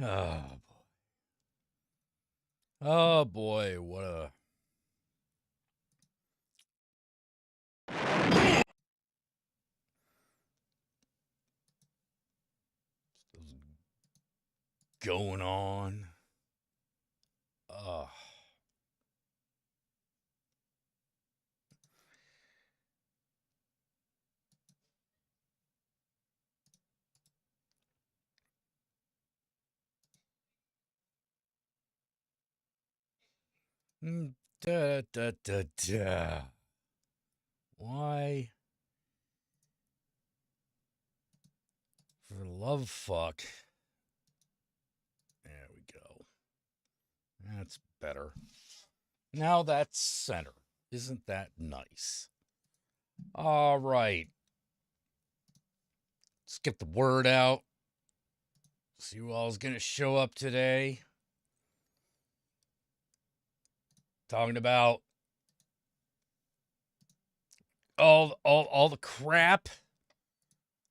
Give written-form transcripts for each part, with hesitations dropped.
Oh, oh boy, what a going on. Oh, da da da da. Why? For the love of fuck. There we go. That's better. Now that's center. Isn't that nice? All right. Let's get the word out. See who all's gonna show up today. Talking about all the crap.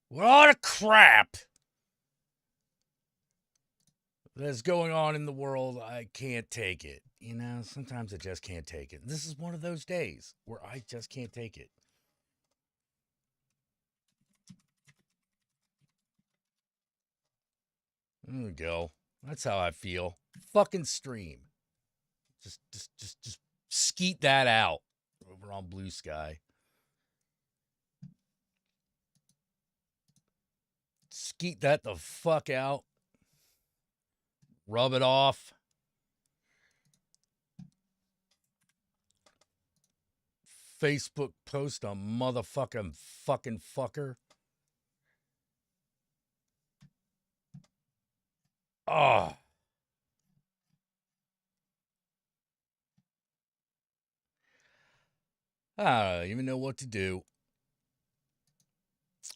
What a crap that's going on in the world. I can't take it. You know, sometimes I just can't take it. This is one of those days where I just can't take it. There we go. That's how I feel. Fucking stream. Just skeet that out over on Blue Sky. Skeet that the fuck out. Rub it off. Facebook post a motherfucking fucking fucker. Oh. I don't even know what to do.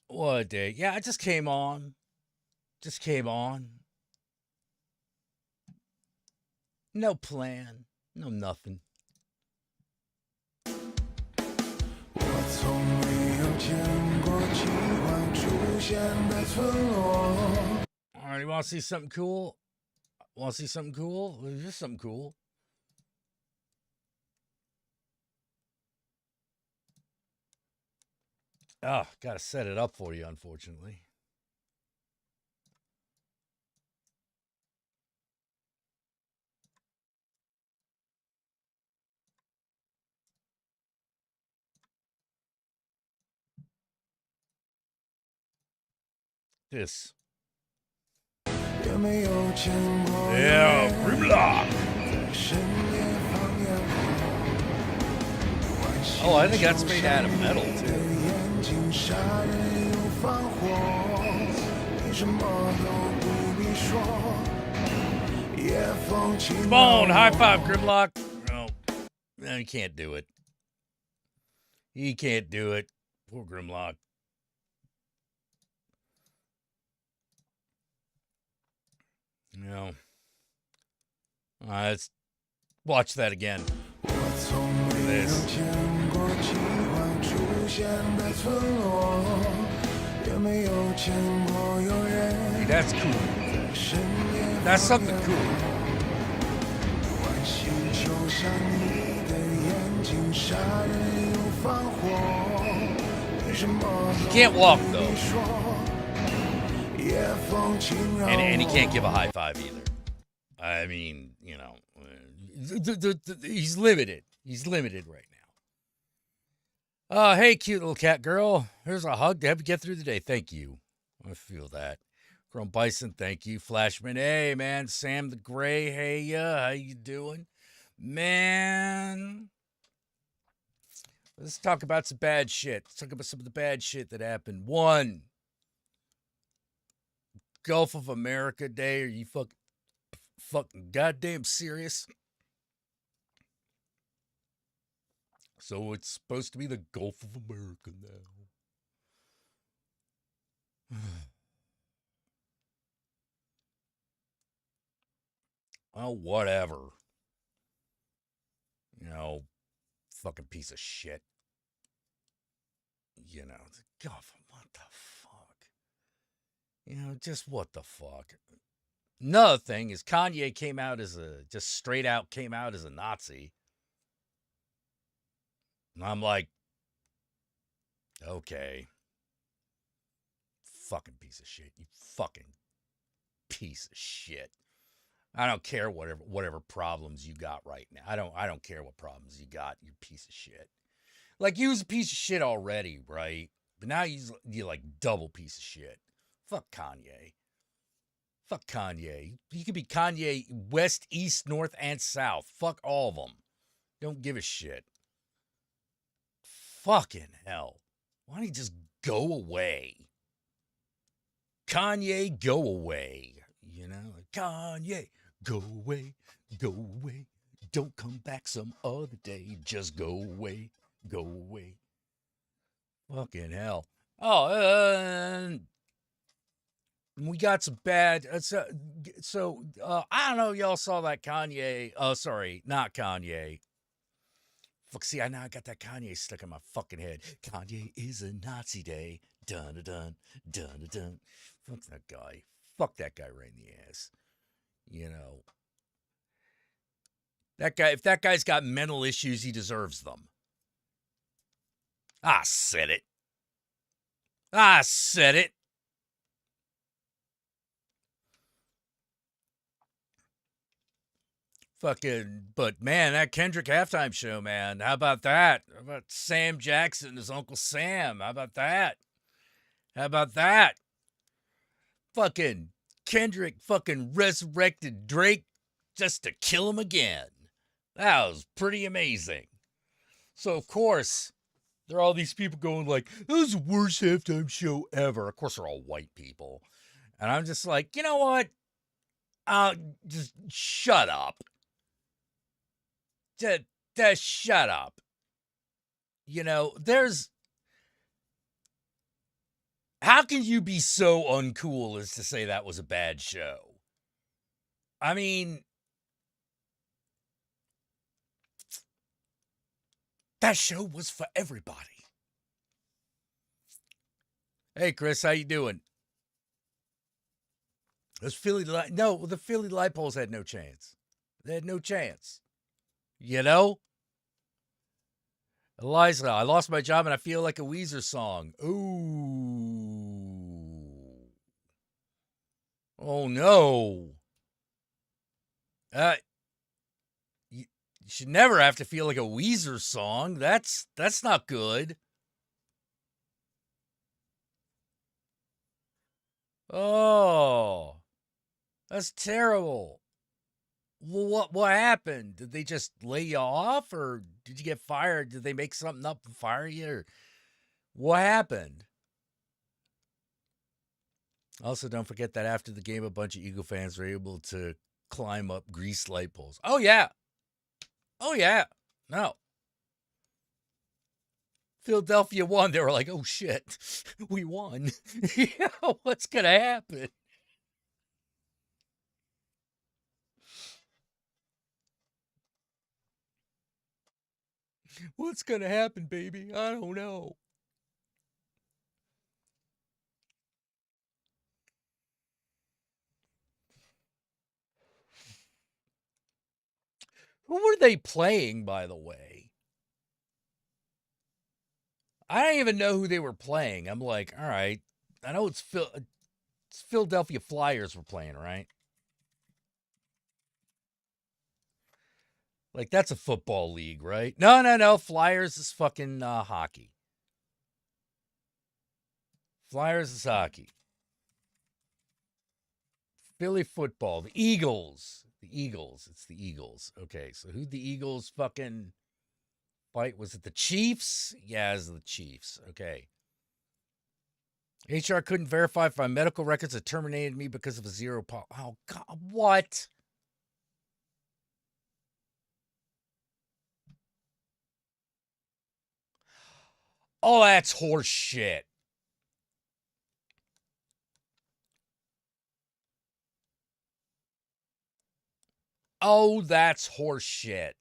What a day. Yeah, I just came on. Just came on. No plan. No nothing. 我从没有见过奇幻出现的村落。All right, you want to see something cool? Want to see something cool? Just something cool. Oh, gotta set it up for you, unfortunately. This. Yeah, Grimlock. Oh, I think that's made out of metal, too. Come on, high five, Grimlock. No, he can't do it. He can't do it. Poor Grimlock. No. Let's watch that again. This. Hey, that's cool. That's something cool. He can't walk, though. And he can't give a high five either. I mean, you know, he's limited. He's limited right now. Hey, cute little cat girl. Here's a hug to help you get through the day. Thank you. I feel that. Chrome Bison, thank you. Flashman, hey, man. Sam the Gray, hey, how you doing? Man. Let's talk about some bad shit. Let's talk about some of the bad shit that happened. One, Gulf of America Day. Are you fucking goddamn serious? So it's supposed to be the Gulf of America now. Well, whatever. You know, fucking piece of shit. You know, God, what the fuck? You know, just what the fuck? Another thing is Kanye came out as just straight out came out as a Nazi. And I'm like, okay. Fucking piece of shit. You fucking piece of shit. I don't care whatever problems you got right now. I don't care what problems you got, you piece of shit. Like, you was a piece of shit already, right? But now you're like double piece of shit. Fuck Kanye. Fuck Kanye. You could be Kanye west, east, north, and south. Fuck all of them. Don't give a shit. Fucking hell. Why don't you just go away? Kanye, go away. You know? Like, Kanye, go away. Go away. Don't come back some other day. Just go away. Go away. Fucking hell. Oh, we got some bad. I don't know. Y'all saw that Kanye. Oh, sorry, not Kanye. Fuck. See, I got that Kanye stuck in my fucking head. Kanye is a Nazi day. Dun dun dun dun. Fuck that guy. Fuck that guy right in the ass. You know that guy. If that guy's got mental issues, he deserves them. I said it. I said it. Fucking, but man, that Kendrick halftime show, man. How about that? How about Sam Jackson, his Uncle Sam? How about that? How about that? Fucking Kendrick fucking resurrected Drake just to kill him again. That was pretty amazing. So, of course, there are all these people going like, that was the worst halftime show ever. Of course, they're all white people. And I'm just like, you know what? Just shut up. Just shut up. You know, how can you be so uncool as to say that was a bad show? I mean, that show was for everybody. Hey, Chris, how you doing? The Philly Light Poles had no chance. They had no chance. You know? Eliza, I lost my job and I feel like a Weezer song. Ooh. Oh, no. You should never have to feel like a Weezer song. That's not good. Oh, that's terrible. Well, what happened? Did they just lay you off, or did you get fired? Did they make something up and fire you, or what happened? Also, don't forget that after the game, a bunch of Eagle fans were able to climb up greased light poles. Oh yeah, oh yeah. No, Philadelphia won. They were like, "Oh shit, we won." Yeah, what's gonna happen? What's gonna happen, baby? I don't know. Who were they playing, by the way? I don't even know who they were playing. I'm like, all right, I know it's Philadelphia Flyers were playing, right? Like, that's a football league, right? No. Flyers is fucking hockey. Flyers is hockey. Philly football. The Eagles. The Eagles. It's the Eagles. Okay, so who the Eagles fucking fight? Was it the Chiefs? Yeah, it was the Chiefs. Okay. HR couldn't verify if my medical records had terminated me because of a zero. Oh, God. What? Oh, that's horse shit. Oh, that's horse shit.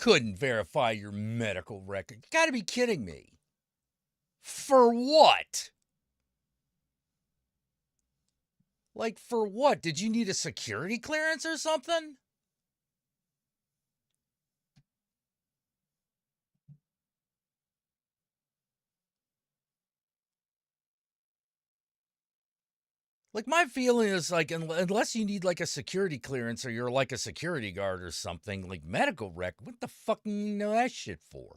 couldn't verify your medical record. You gotta be kidding me. For what? Like, for what? Did you need a security clearance or something? Like, my feeling is like, unless you need like a security clearance or you're like a security guard or something, like medical record, what the fuck do you know that shit for?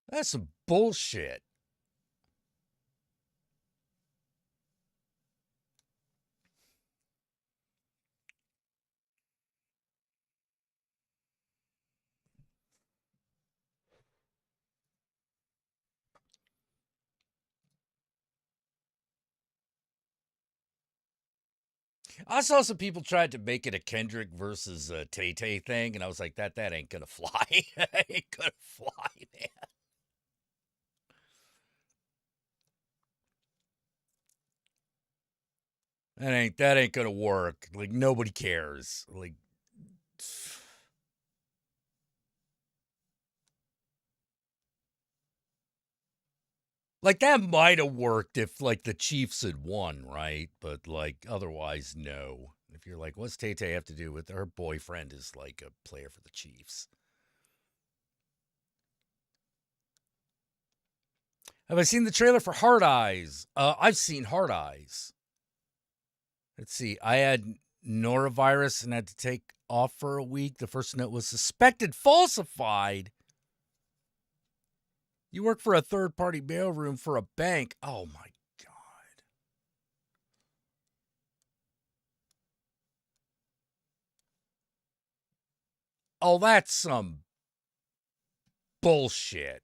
That's some bullshit. I saw some people tried to make it a Kendrick versus Tay Tay thing, and I was like, that ain't gonna fly. That ain't gonna fly, man. That ain't gonna work. Like, nobody cares. Like that might have worked if like the Chiefs had won, right? But like otherwise, no. If you're like, what's Tay Tay have to do with her boyfriend is like a player for the Chiefs? Have I seen the trailer for Hard Eyes? I've seen Hard Eyes. Let's see. I had norovirus and had to take off for a week. The first note was suspected falsified. You work for a third-party mailroom for a bank. Oh my god. Oh, that's some bullshit.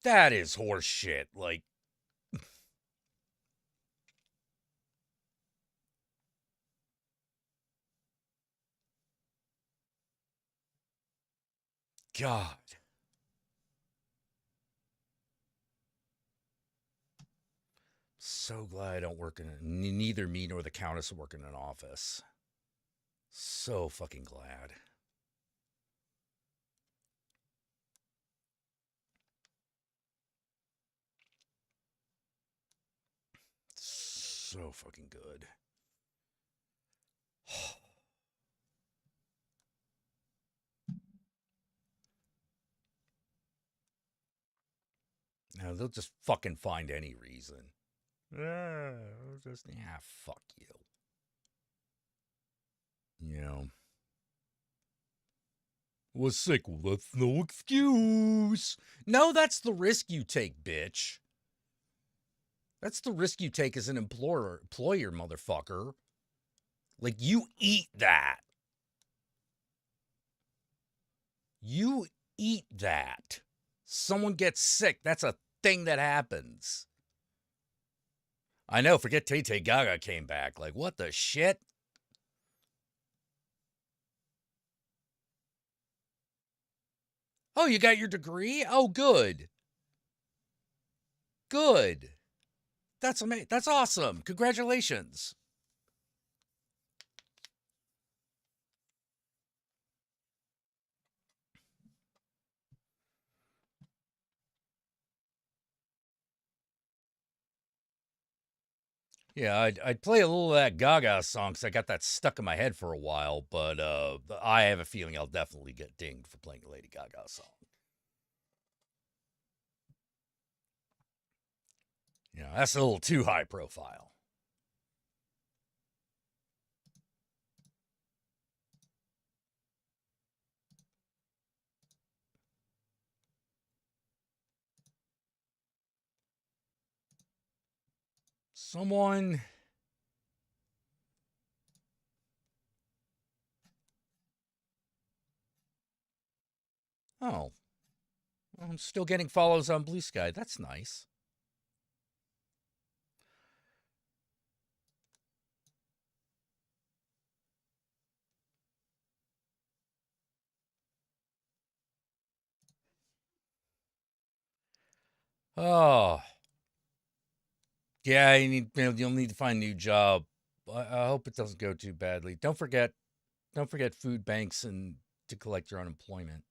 That is horseshit. Like, God. So glad I don't work in neither me nor the Countess work in an office. So fucking glad. So fucking good. Now they'll just fucking find any reason. Fuck you. You know. Was sick. Well, that's no excuse. No, that's the risk you take, bitch. That's the risk you take as an employer, motherfucker. Like, you eat that. You eat that. Someone gets sick. That's a thing that happens. I know. Forget Tay Tay Gaga came back. Like, what the shit? Oh, you got your degree? Oh, good. Good. That's amazing. That's awesome. Congratulations. Yeah, I'd play a little of that Gaga song because I got that stuck in my head for a while, but I have a feeling I'll definitely get dinged for playing a Lady Gaga song. You know, that's a little too high profile. Someone. Oh, I'm still getting follows on Blue Sky. That's nice. Oh, yeah, you'll need to find a new job. I hope it doesn't go too badly. Don't forget food banks and to collect your unemployment.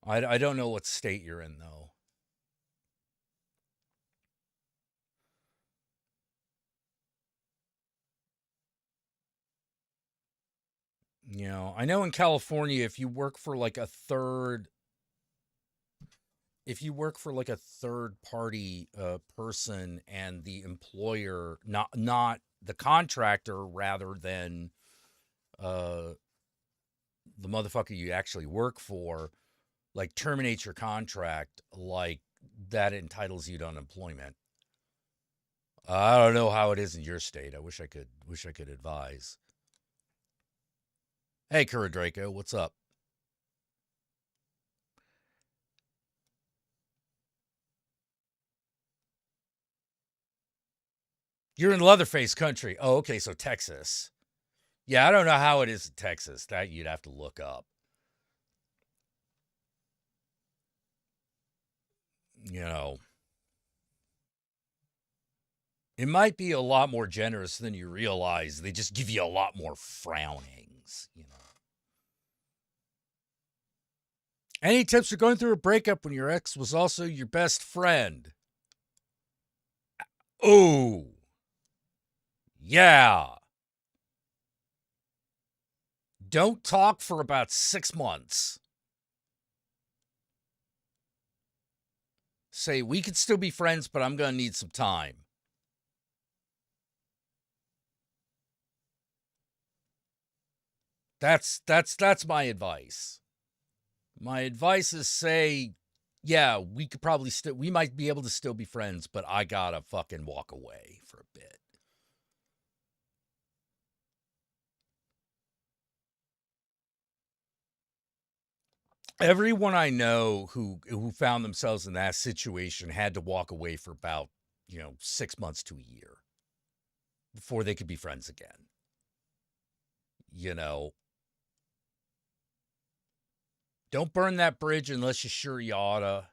I don't know what state you're in though. I know in California, if you work for like a third party person and the employer, not the contractor, rather than uh, the motherfucker you actually work for, like terminates your contract, like that entitles you to unemployment. I don't know how it is in your state. I wish I could advise. Hey, Kura Draco, what's up? You're in Leatherface country. Oh, okay, so Texas. Yeah, I don't know how it is in Texas. That you'd have to look up. You know, it might be a lot more generous than you realize. They just give you a lot more frownings. Any tips for going through a breakup when your ex was also your best friend? Oh, yeah. Don't talk for about 6 months. Say, we could still be friends, but I'm going to need some time. That's my advice. My advice is say, yeah, we might be able to still be friends, but I gotta fucking walk away for a bit. Everyone I know who found themselves in that situation had to walk away for about 6 months to a year before they could be friends again. You know, don't burn that bridge unless you're sure you oughta,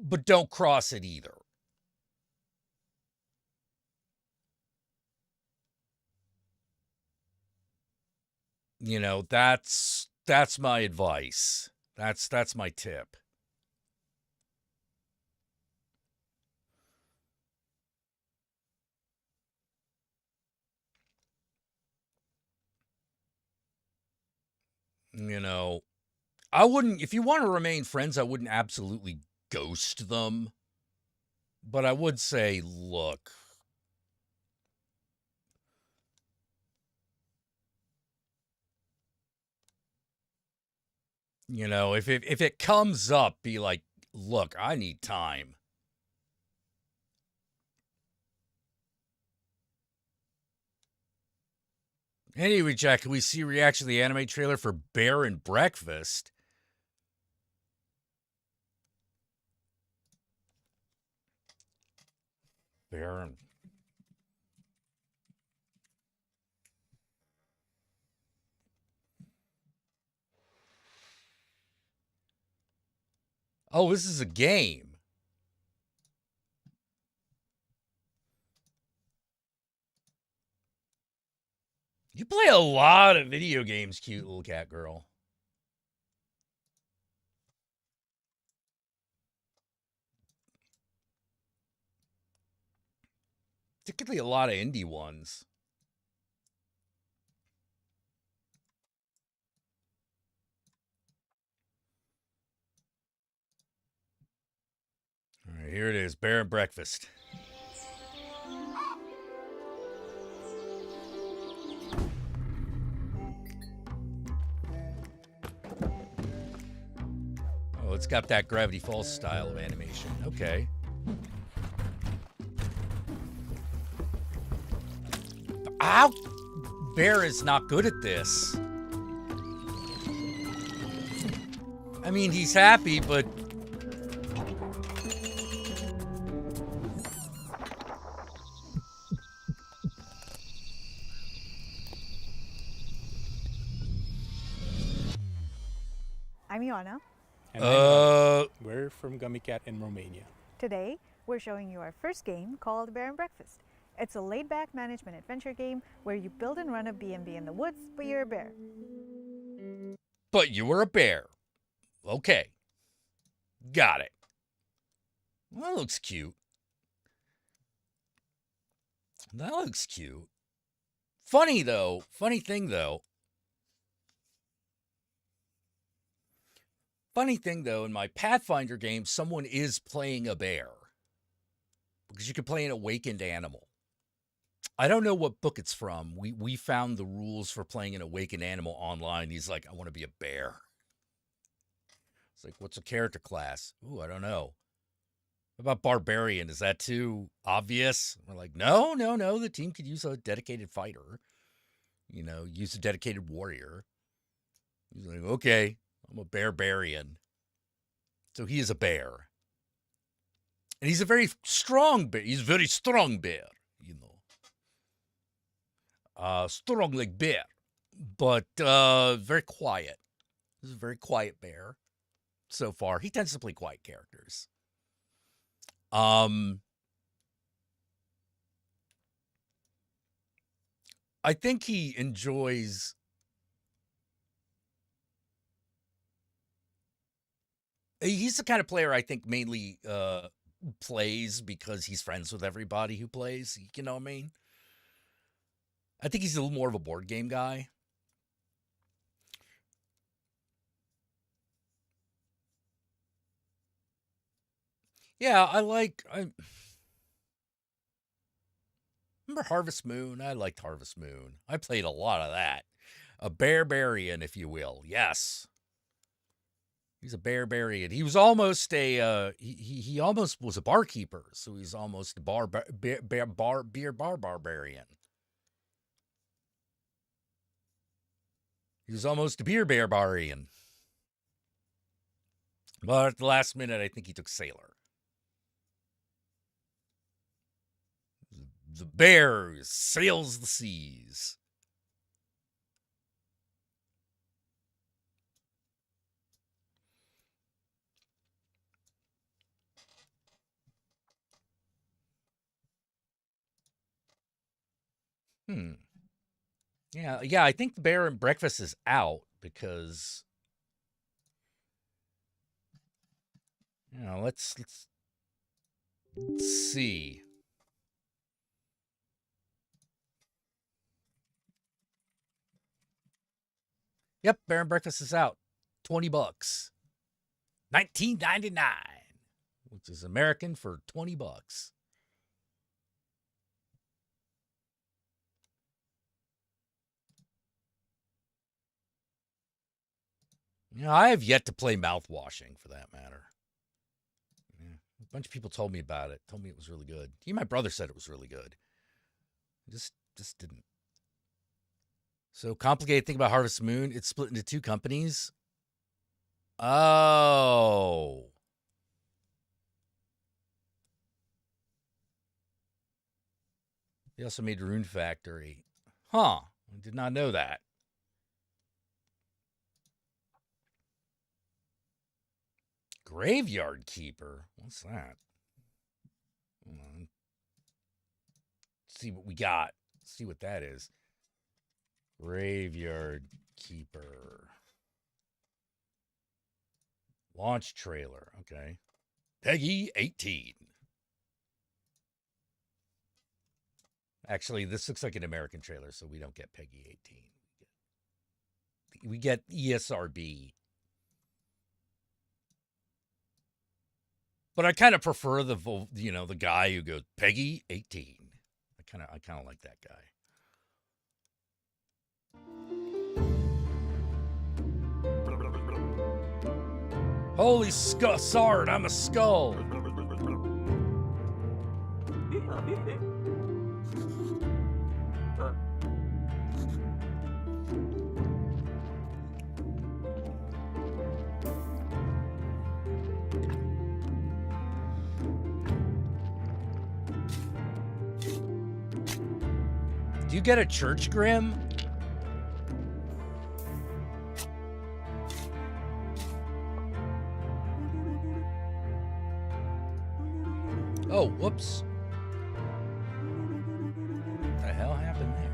but don't cross it either. That's my advice. That's my tip. You know, I wouldn't, if you want to remain friends, I wouldn't absolutely ghost them, but I would say, look, if it comes up, be like, look, I need time. Anyway, Jack, can we see a reaction to the anime trailer for Bear and Breakfast? Bear and Oh, this is a game. You play a lot of video games, cute little cat girl. Particularly a lot of indie ones. All right, here it is, Bear and Breakfast. Oh, it's got that Gravity Falls style of animation. Okay. Ow! Bear is not good at this. I mean, he's happy, but I'm Ioana. And I'm Gummy. We're from Gummy Cat in Romania. Today, we're showing you our first game called Bear and Breakfast. It's a laid-back management adventure game where you build and run a B&B in the woods, but you're a bear. But you were a bear. Okay. Got it. Well, that looks cute. That looks cute. Funny thing though, in my Pathfinder game, someone is playing a bear. Because you can play an awakened animal. I don't know what book it's from. We found the rules for playing an awakened animal online. He's like, I want to be a bear. It's like, what's a character class? Ooh, I don't know. What about barbarian? Is that too obvious? We're like, no. The team could use a dedicated fighter. Use a dedicated warrior. He's like, okay, I'm a barbarian. So he is a bear. And he's a very strong bear. He's a very strong bear, strong like bear. But very quiet. He's a very quiet bear so far. He tends to play quiet characters. I think he enjoys. He's the kind of player I think mainly plays because he's friends with everybody who plays. You know what I mean? I think he's a little more of a board game guy. Yeah, I remember Harvest Moon? I liked Harvest Moon. I played a lot of that. A barbarian, if you will. Yes. He's a barbarian. He was almost a he almost was a barkeeper, so he's almost a beer bar barbarian. He was almost a beer barbarian. But at the last minute, I think he took sailor. The bear sails the seas. Yeah, I think the Bear and Breakfast is out because let's see. Yep, Bear and Breakfast is out. $20. $19.99, which is American for $20. I have yet to play Mouthwashing, for that matter. Yeah, a bunch of people told me about it. Told me it was really good. Even my brother said it was really good. I just didn't. So complicated thing about Harvest Moon, it's split into two companies. Oh. They also made Rune Factory. Huh. I did not know that. Graveyard Keeper? What's that? Let's see what we got. Let's see what that is. Graveyard Keeper. Launch trailer. Okay. Peggy 18. Actually, this looks like an American trailer, so we don't get Peggy 18. We get ESRB. But I kind of prefer the guy who goes Peggy 18. I kind of like that guy. Holy sard, I'm a skull. Do you get a church grim? Oh, whoops. What the hell happened there?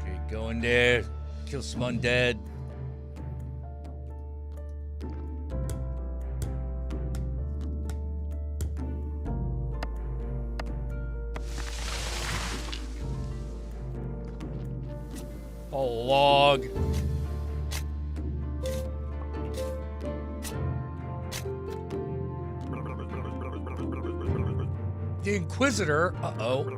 Okay, go in there, kill some undead. Whole log. The Inquisitor. Uh-oh.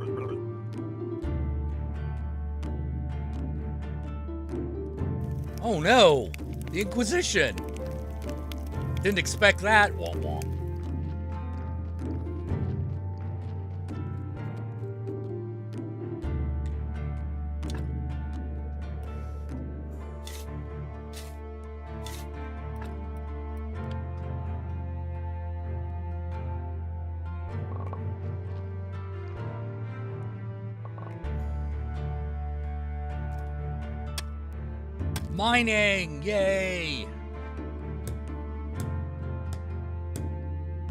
Oh no! The Inquisition! Didn't expect that. Wah, wah. Mining! Yay!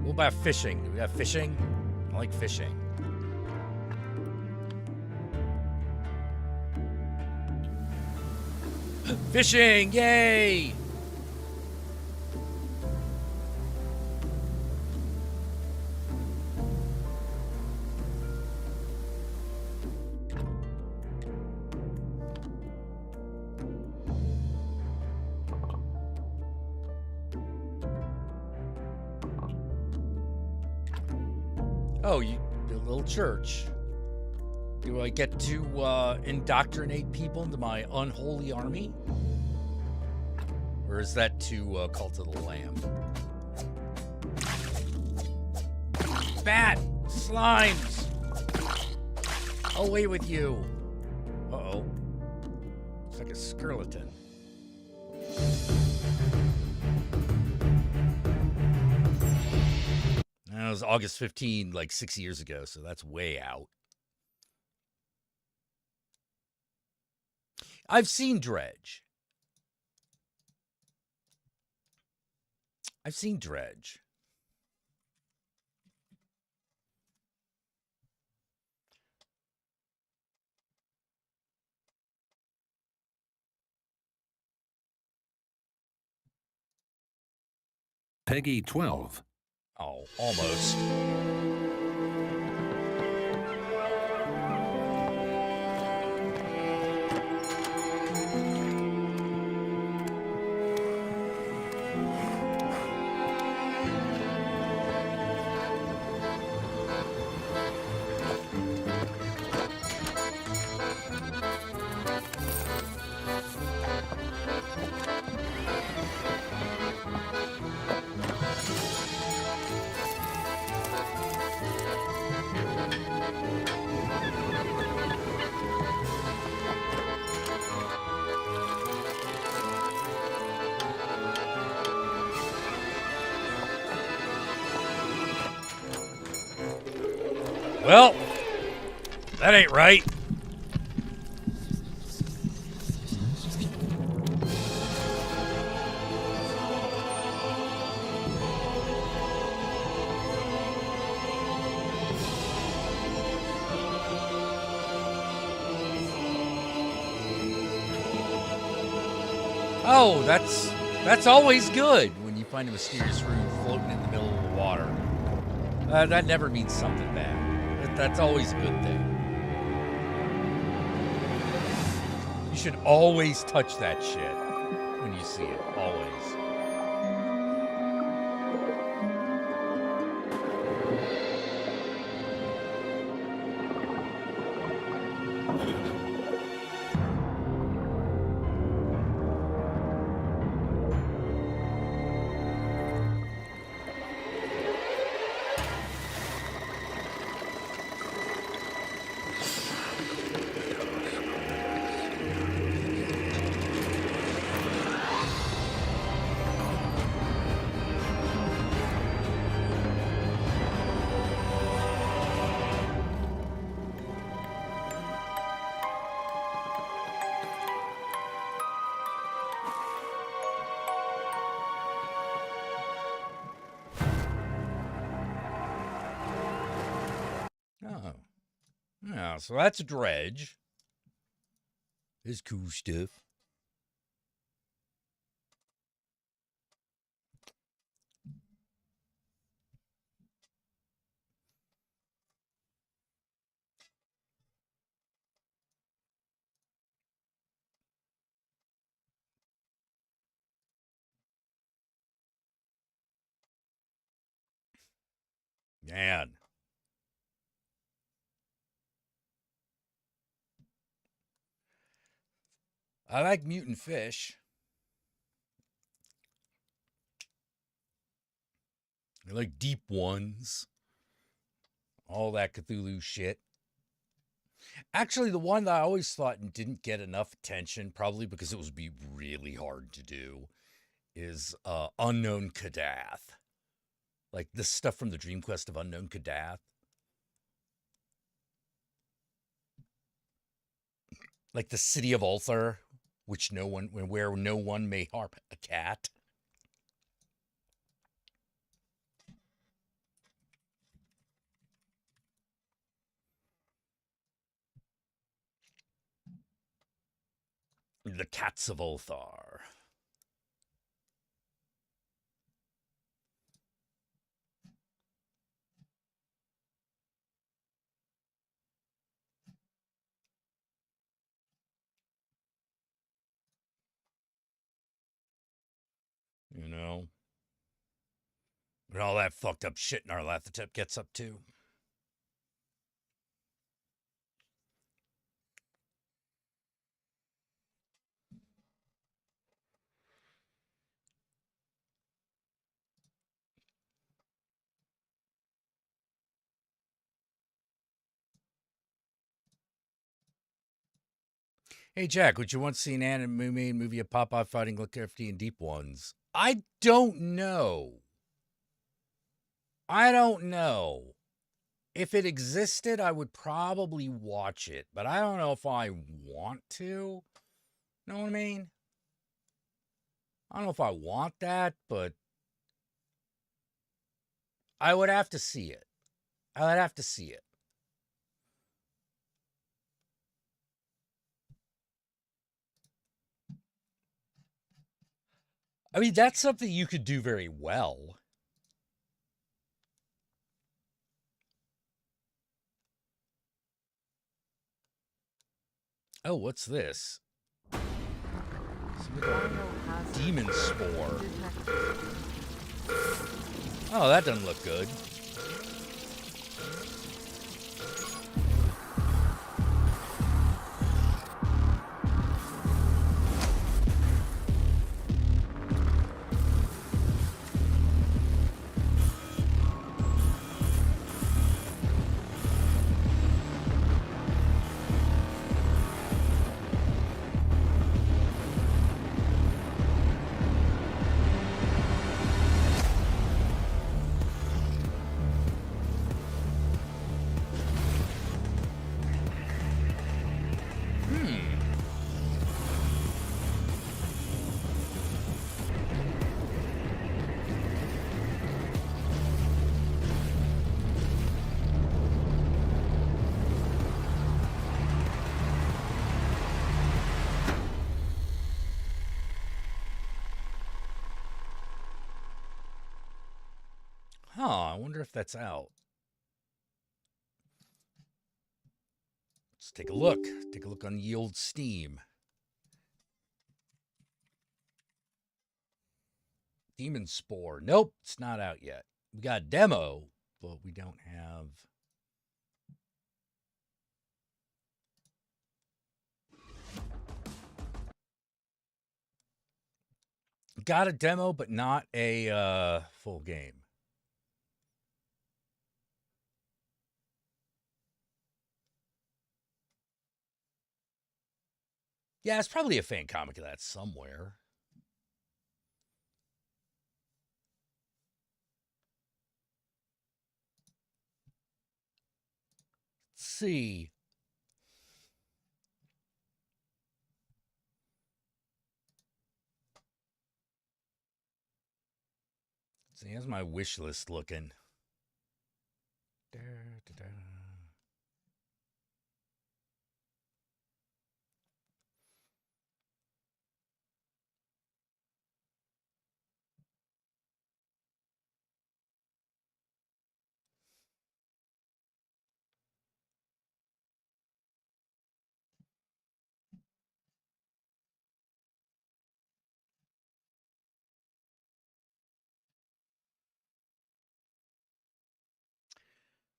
What about fishing? Do we have fishing? I like fishing. Fishing! Yay! Oh, you do a little church. Do I get to indoctrinate people into my unholy army? Or is that to Cult of the Lamb? Bat! Slimes! Away with you! Uh-oh. It's like a skeleton. That was August 15, like 6 years ago, so that's way out. I've seen Dredge. I've seen Dredge. Peggy 12. Oh, almost. Well, that ain't right. Oh, that's always good when you find a mysterious room floating in the middle of the water. That never means something bad. That's always a good thing. You should always touch that shit when you see it. Always. Yeah, so that's Dredge. It's cool stuff. Man. I like mutant fish. I like deep ones. All that Cthulhu shit. Actually, the one that I always thought didn't get enough attention, probably because it would be really hard to do, is Unknown Kadath. Like this stuff from the Dream Quest of Unknown Kadath. Like the city of Ulthar, where no one may harm a cat. The cats of Ulthar. You know? And all that fucked up shit Narlathotep gets up to. Hey, Jack, would you want to see an animated movie of Popeye fighting Lookefty and Deep Ones? I don't know. I don't know. If it existed, I would probably watch it, but I don't know if I want to. Know what I mean? I don't know if I want that, but I would have to see it. I would have to see it. I mean, that's something you could do very well. Oh, what's this? Demon Spore. Oh, that doesn't look good. Huh, I wonder if that's out. Let's take a look. Take a look on the old Steam. Demon Spore. Nope, it's not out yet. We got a demo, but we don't have. Got a demo, but not a full game. Yeah, it's probably a fan comic of that somewhere. Let's see. See, here's my wish list looking.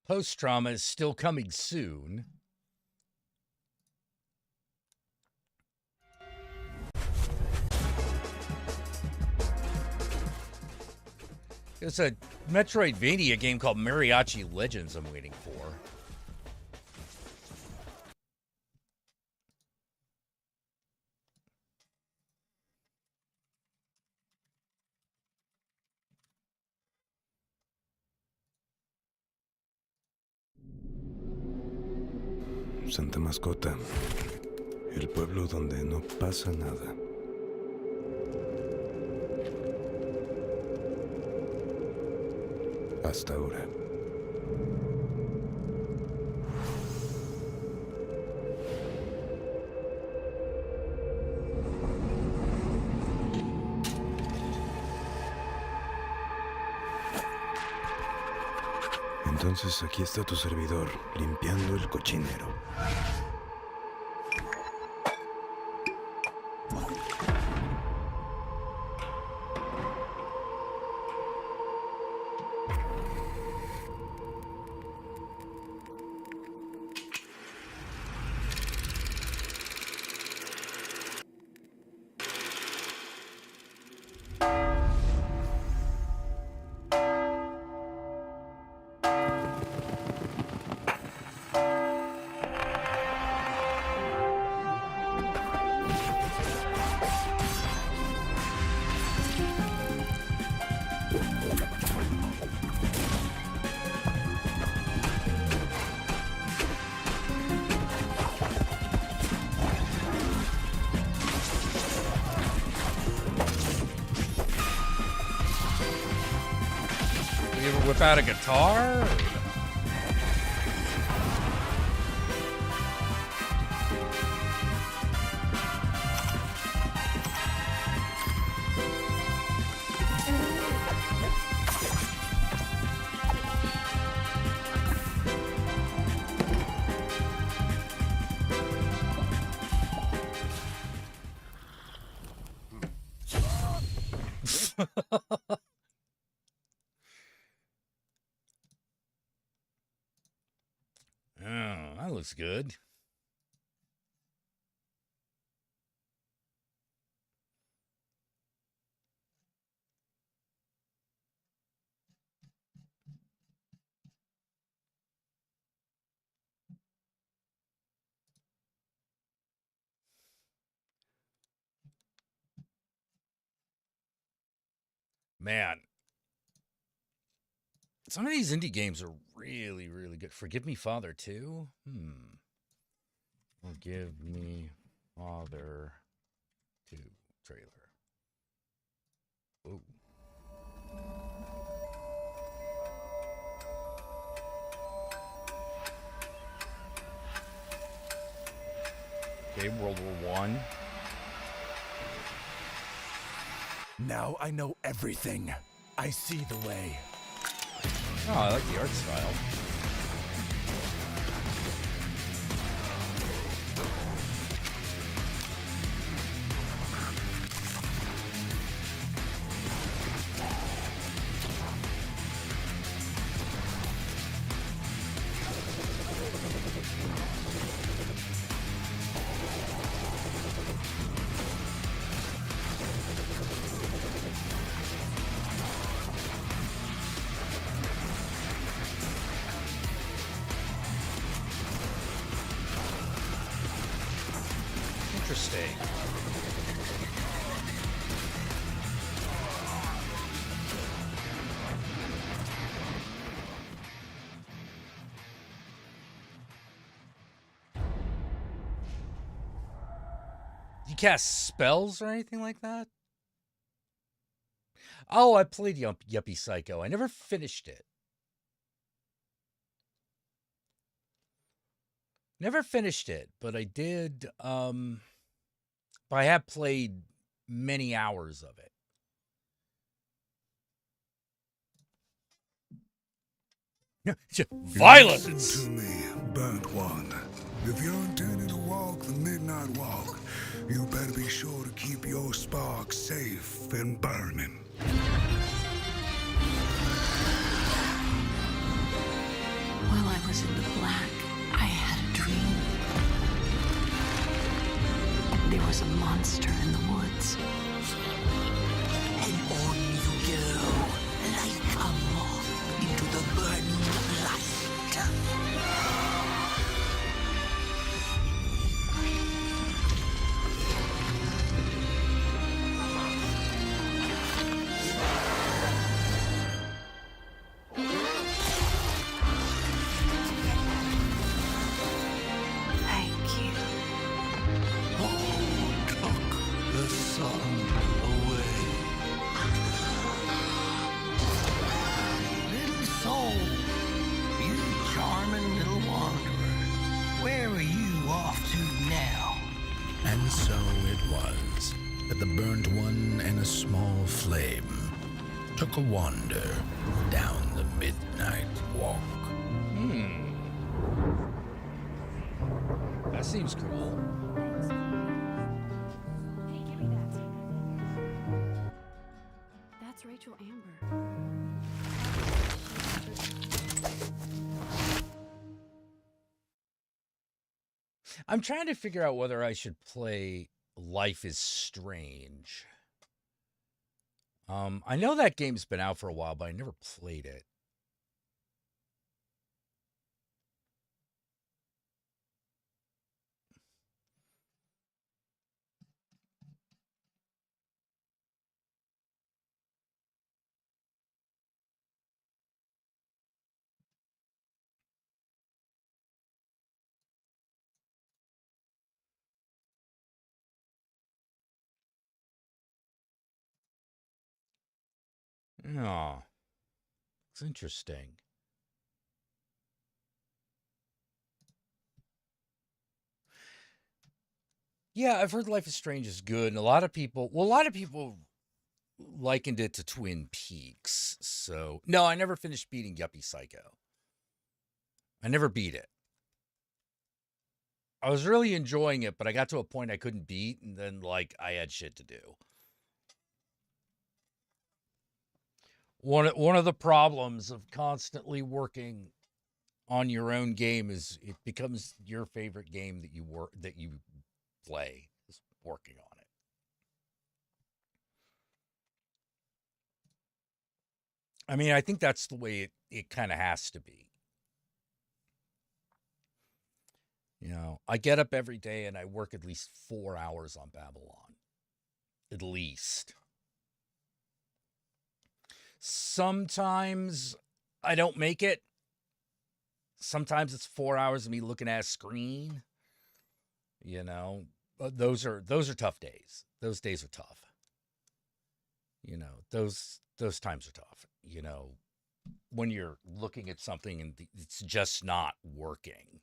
Post-trauma is still coming soon. There's a Metroidvania game called Mariachi Legends I'm waiting for. Santa Mascota, el pueblo donde no pasa nada. Hasta ahora. Entonces aquí está tu servidor, limpiando el cochinero. You ever whip out a guitar? Oh, that looks good. Man, some of these indie games are really, really good. Forgive Me Father 2? Forgive Me Father 2 trailer. Ooh. Okay, World War I. Now I know everything. I see the way. Oh, I like the art style. Interesting. You cast spells or anything like that? Oh, I played Yuppie Psycho. I never finished it. Never finished it, but I did. But I have played many hours of it. Violence! Listen to me, burnt one. If you're intending to walk the midnight walk, you better be sure to keep your spark safe and burning. Well, was in the black, I had a dream. There was a monster in the woods. And on you go, like a moth into the burning light. Thank you. Who took the sun away? Little soul, you charming little wanderer, where are you off to now? And so it was that the burnt one and a small flame took a wander down the midnight walk. That seems cool. Hey, give me that. That's Rachel Amber. I'm trying to figure out whether I should play Life is Strange. I know that game's been out for a while, but I never played it. Oh, it's interesting. Yeah, I've heard Life is Strange is good, and a lot of people likened it to Twin Peaks. So, no, I never finished beating Yuppie Psycho. I never beat it. I was really enjoying it, but I got to a point I couldn't beat, and then, like, I had shit to do. One of the problems of constantly working on your own game is it becomes your favorite game that you play is working on it. I mean, I think that's the way it kind of has to be. You know, I get up every day and I work at least 4 hours on Babylon. At least. Sometimes I don't make it. Sometimes it's 4 hours of me looking at a screen. You know, those are tough days. Those days are tough. You know, those times are tough. You know, when you're looking at something and it's just not working.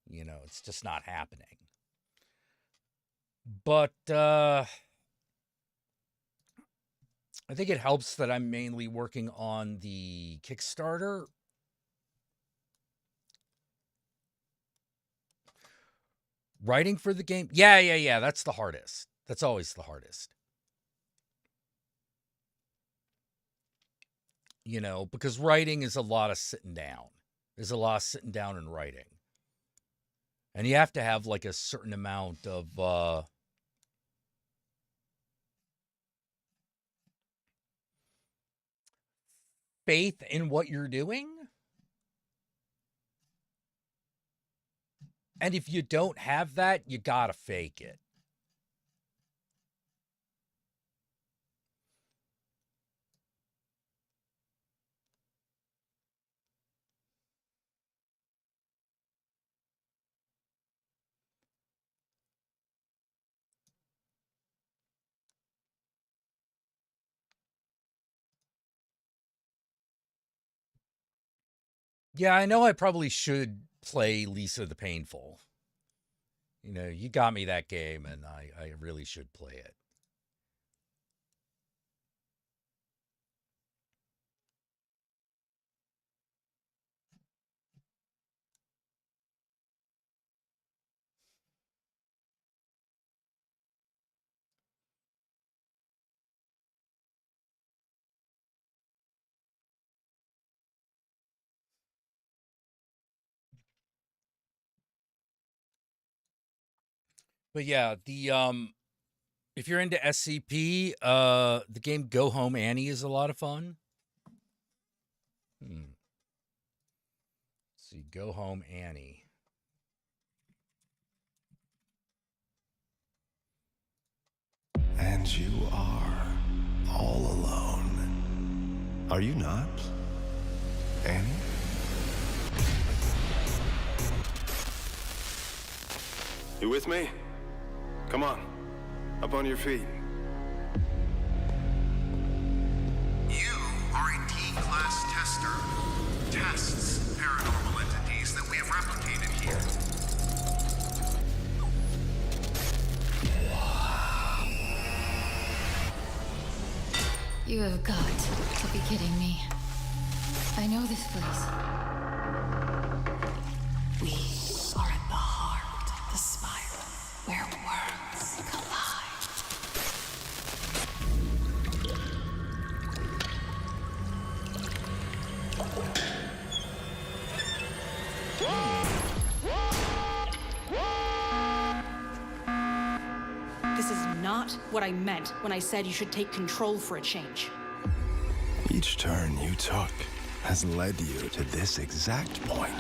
You know, it's just not happening. But I think it helps that I'm mainly working on the Kickstarter. Writing for the game? Yeah. That's the hardest. That's always the hardest. You know, because writing is a lot of sitting down. There's a lot of sitting down and writing. And you have to have like a certain amount of faith in what you're doing. And if you don't have that, you gotta fake it. Yeah, I know I probably should play Lisa the Painful. You know, you got me that game, and I really should play it. But yeah, if you're into SCP, the game Go Home Annie is a lot of fun. Let's see, Go Home Annie. And you are all alone. Are you not, Annie? You with me? Come on, up on your feet. You are a T-class tester. Tests paranormal entities that we have replicated here. You have got to be kidding me. I know this place. We are at the heart of the spiral where worlds collide. This is not what I meant when I said you should take control for a change. Each turn you took has led you to this exact point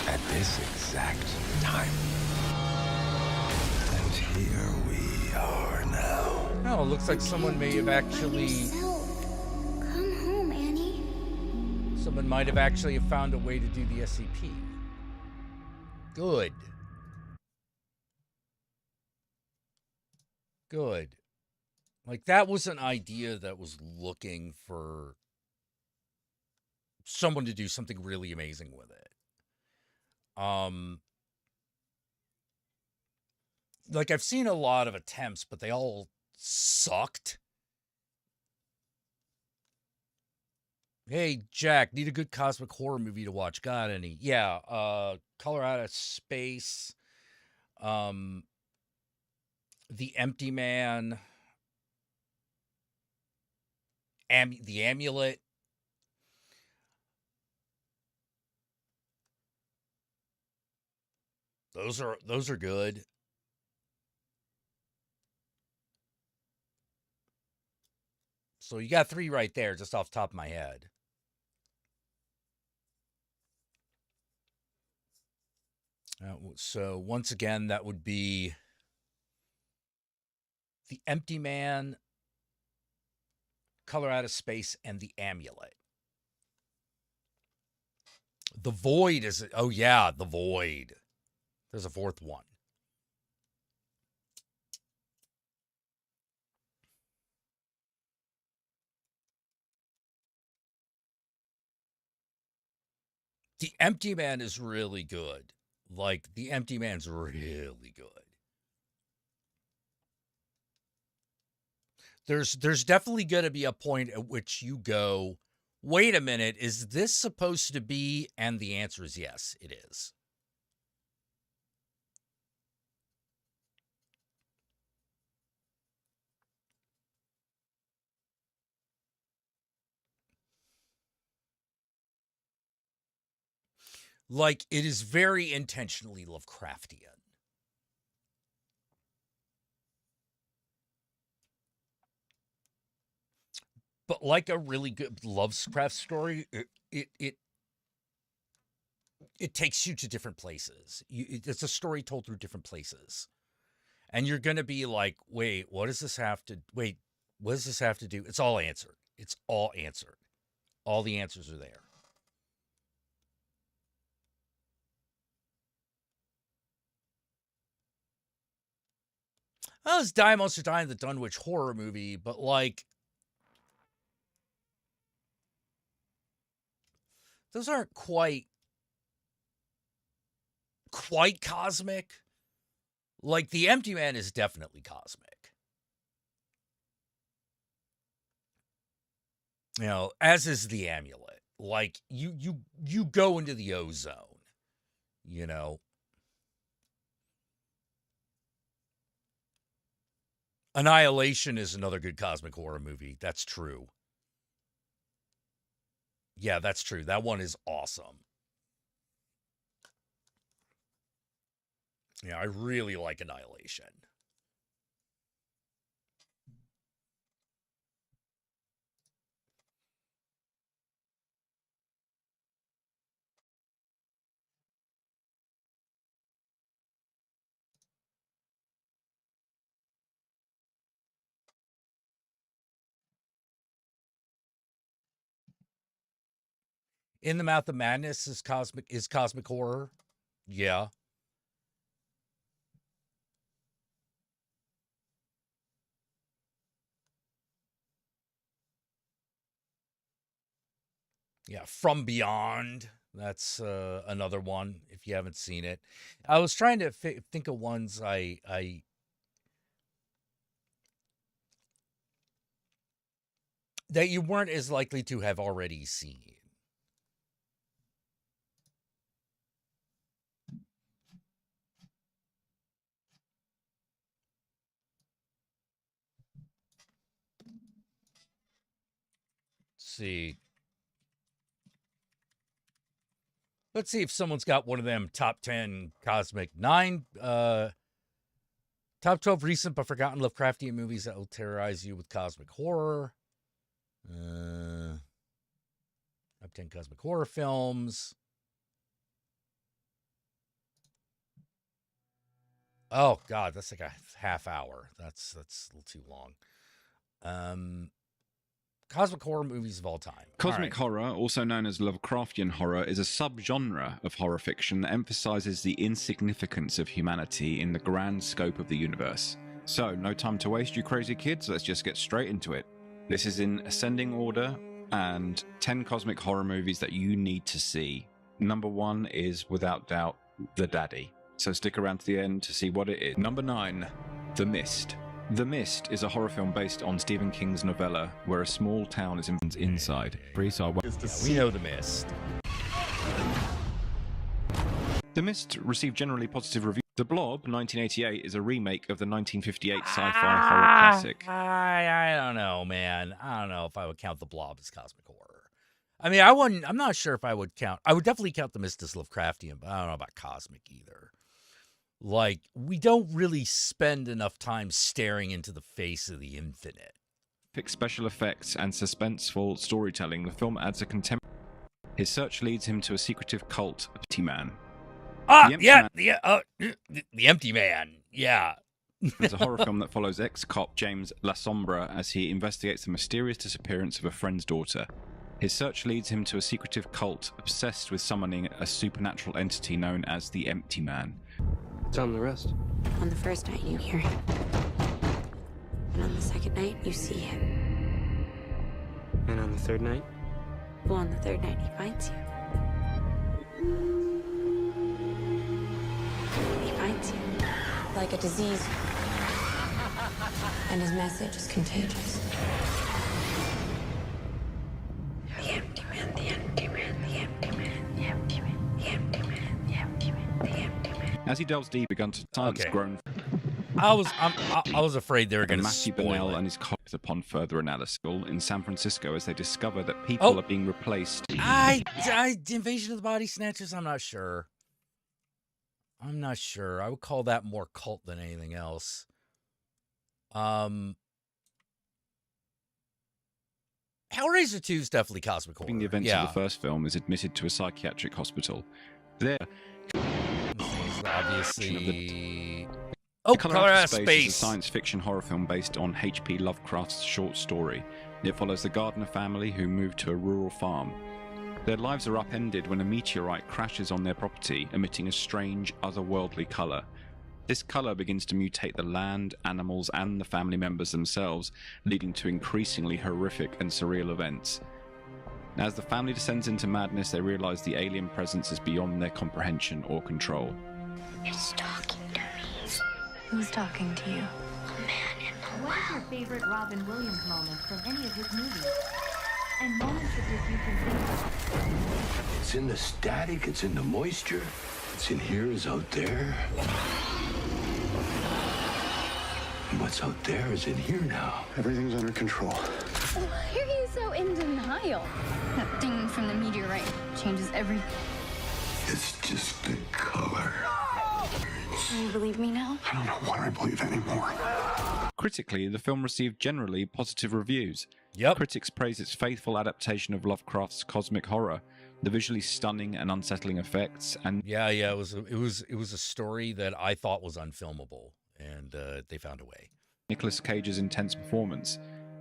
at this exact time. And here we are now. Oh, it looks like someone may have actually... Come home, Annie. Someone might have actually found a way to do the SCP. Good. Good. Like, that was an idea that was looking for someone to do something really amazing with it. Like, I've seen a lot of attempts, but they all sucked. Hey, Jack, need a good cosmic horror movie to watch. Got any? Yeah, Color Out of Space, The Empty Man, The Amulet. Those are good. So you got 3 right there, just off the top of my head. So once again, that would be The Empty Man, Color Out of Space, and The Amulet. The Void is... Oh, yeah, The Void. There's a 4th one. The Empty Man is really good. Like, The Empty Man's really good. There's definitely going to be a point at which you go, wait a minute, is this supposed to be? And the answer is yes, it is. Like, it is very intentionally Lovecraftian. But like a really good Lovecraft story, it takes you to different places. It's a story told through different places. And you're going to be like, wait, what does this have to do? It's all answered. It's all answered. All the answers are there. Well, it's Die Monster Die in the Dunwich horror movie, but like, those aren't quite cosmic. Like, The Empty Man is definitely cosmic. You know, as is The Amulet. Like, you go into the ozone, you know. Annihilation is another good cosmic horror movie. That's true. Yeah, that's true. That one is awesome. Yeah, I really like Annihilation. In the Mouth of Madness is cosmic horror. Yeah. Yeah, From Beyond. That's another one if you haven't seen it. I was trying to think of ones I that you weren't as likely to have already seen. See. Let's see if someone's got one of them top 10 cosmic 9 top 12 recent but forgotten Lovecraftian movies that will terrorize you with cosmic horror. Top 10 cosmic horror films. Oh God, that's like a half hour. That's a little too long. Cosmic horror movies of all time. Cosmic horror, also known as Lovecraftian horror, is a subgenre of horror fiction that emphasizes the insignificance of humanity in the grand scope of the universe. So, no time to waste, you crazy kids, let's just get straight into it. This is in ascending order, and 10 cosmic horror movies that you need to see. Number 1 is, without doubt, The Daddy. So stick around to the end to see what it is. Number 9, The Mist. The Mist is a horror film based on Stephen King's novella where a small town is inside. We know The Mist. The Mist received generally positive reviews. The Blob, 1988, is a remake of the 1958 sci-fi horror classic. I don't know, man. I don't know if I would count The Blob as cosmic horror. I mean, I'm not sure if I would count. I would definitely count The Mist as Lovecraftian, but I don't know about cosmic either. Like, we don't really spend enough time staring into the face of the infinite. Special effects and suspenseful storytelling, the film adds a contemporary. His search leads him to a secretive cult, Empty Man. The Empty Man. Yeah. It's a horror film that follows ex-cop James Lasombra as he investigates the mysterious disappearance of a friend's daughter. His search leads him to a secretive cult obsessed with summoning a supernatural entity known as the Empty Man. Tell him the rest. On the first night, you hear it. And on the second night, you see it. And on the third night? Well, on the third night, he finds you. He finds you. Like a disease. And his message is contagious. The empty man, the empty man, the empty man, the empty man, the empty man, the empty man, the empty man. As he delves deep, begun to silence grown. I was afraid they were going to Matthew spoil Bonnell it. and his colleagues upon further analysis in San Francisco as they discover that people are being replaced. Invasion of the Body Snatchers. I'm not sure. I would call that more cult than anything else. Hellraiser 2 is definitely cosmic horror. The events of the first film is admitted to a psychiatric hospital. There, obviously. Color Out of Space is a science fiction horror film based on H.P. Lovecraft's short story. It follows the Gardner family who move to a rural farm. Their lives are upended when a meteorite crashes on their property, emitting a strange, otherworldly color. This color begins to mutate the land, animals, and the family members themselves, leading to increasingly horrific and surreal events. As the family descends into madness, they realize the alien presence is beyond their comprehension or control. It's talking to me. Who's talking to you? A man in the What is your favorite Robin Williams moment from any of his movies? And moments of your future thinking? It's in the static, it's in the moisture. It's in here, it's out there. And what's out there is in here now. Everything's under control. Why are you so in denial? That thing from the meteorite changes everything. It's just the color. Do you believe me now? I don't know what I believe anymore. Critically, the film received generally positive reviews. Critics praise its faithful adaptation of Lovecraft's cosmic horror, the visually stunning and unsettling effects, and it was a story that I thought was unfilmable, and they found a way. Nicolas Cage's intense performance.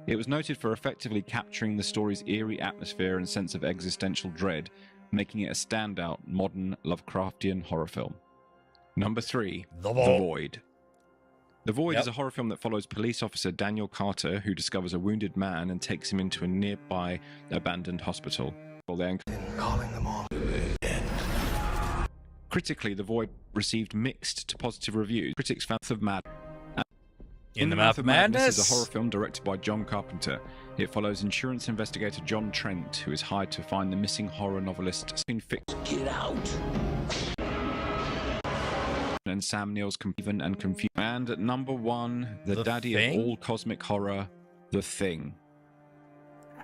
It was noted for effectively capturing the story's eerie atmosphere and sense of existential dread, making it a standout modern Lovecraftian horror film. Number 3, The Void. The Void is a horror film that follows police officer Daniel Carter, who discovers a wounded man and takes him into a nearby abandoned hospital. Calling them all. Critically, The Void received mixed to positive reviews. Critics found of Mad. In the Mouth of Madness is a horror film directed by John Carpenter. It follows insurance investigator John Trent, who is hired to find the missing horror novelist Get out! and Sam Neill's Even and Confused. And at number 1, the daddy Thing? of all cosmic horror, The Thing.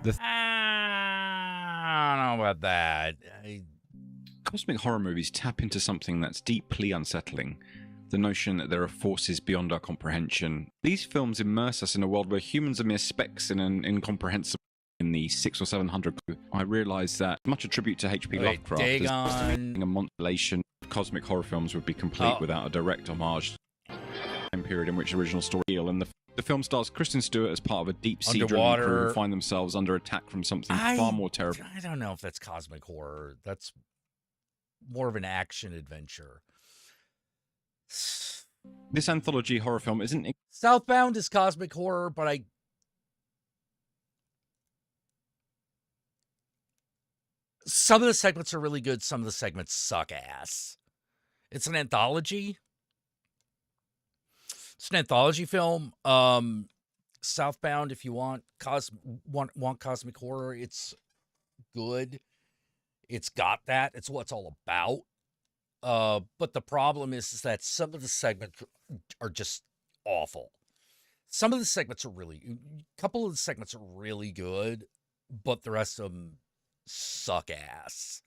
I don't know about that. Cosmic horror movies tap into something that's deeply unsettling. The notion that there are forces beyond our comprehension. These films immerse us in a world where humans are mere specks in an incomprehensible. In the 600 or 700, I realised that much a tribute to H.P. Lovecraft, Dagon. a monstration of cosmic horror films would be complete without a direct homage to the time period in which the original story is. And the film stars Kristen Stewart as part of a deep-sea drilling crew who find themselves under attack from something far more terrible. I don't know if that's cosmic horror. That's more of an action adventure. This anthology horror film isn't... Southbound is cosmic horror, but some of the segments are really good. Some of the segments suck ass. It's an anthology. It's an anthology film. Southbound, if you want cosmic horror, it's good. It's got that. It's what it's all about. But the problem is that some of the segments are just awful. Some of the segments are a couple of the segments are really good, but the rest of them suck ass.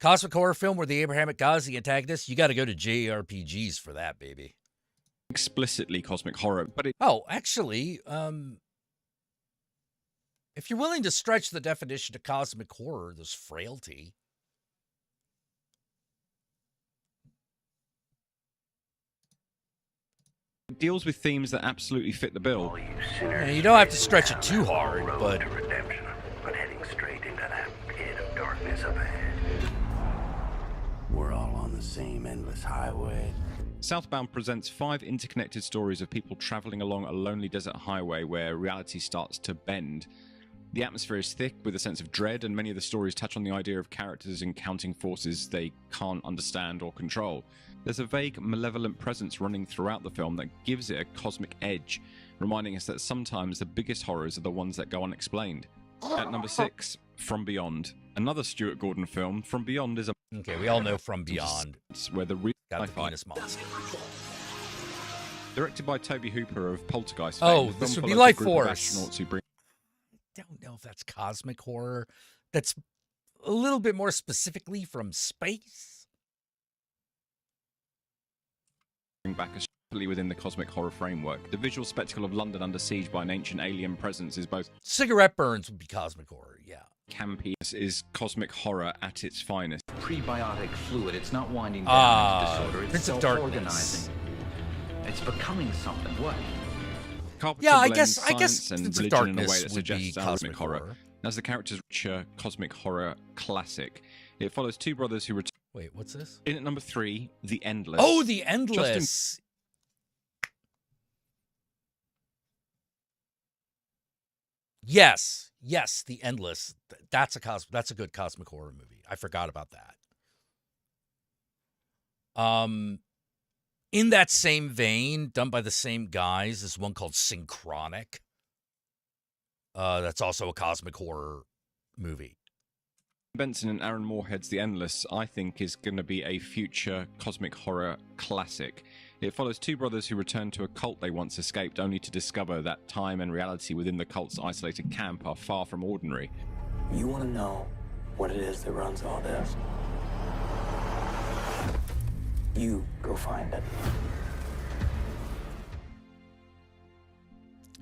Cosmic horror film where the Abrahamic God is the antagonist, you got to go to JRPGs for that, baby. Explicitly cosmic horror, but actually, if you're willing to stretch the definition of cosmic horror, there's Frailty. It deals with themes that absolutely fit the bill. You don't have to stretch it too hard, but redemption, but heading straight into that pit of darkness up ahead. We're all on the same endless highway. Southbound presents 5 interconnected stories of people traveling along a lonely desert highway where reality starts to bend. The atmosphere is thick with a sense of dread, and many of the stories touch on the idea of characters encountering forces they can't understand or control. There's a vague, malevolent presence running throughout the film that gives it a cosmic edge, reminding us that sometimes the biggest horrors are the ones that go unexplained. At number 6, From Beyond. Another Stuart Gordon film. From Beyond is a... Okay, we all know From Beyond. Where the real got the penis monster. Directed by Toby Hooper of Poltergeist. Oh, this would be Life Force. Astronauts who bring... I don't know if that's cosmic horror. That's a little bit more specifically from space. Back within the cosmic horror framework. The visual spectacle of London under siege by an ancient alien presence is both... Cigarette burns would be cosmic horror, yeah. Campy is cosmic horror at its finest. Prebiotic fluid, it's not winding down into disorder, it's Prince of self-organizing. It's becoming something. What? Carpenter Yeah, I blends guess science and Prince of religion in a way Darkness that would be suggests cosmic horror. horror. As the character's richer cosmic horror classic, it follows 2 brothers who return... Wait, what's this? In at number 3, The Endless. Oh, The Endless! Yes, The Endless. That's a good cosmic horror movie. I forgot about that. In that same vein, done by the same guys, is one called Synchronic. That's also a cosmic horror movie. Benson and Aaron Moorhead's The Endless, I think, is going to be a future cosmic horror classic. It follows 2 brothers who return to a cult they once escaped, only to discover that time and reality within the cult's isolated camp are far from ordinary. You want to know what it is that runs all this? You go find it.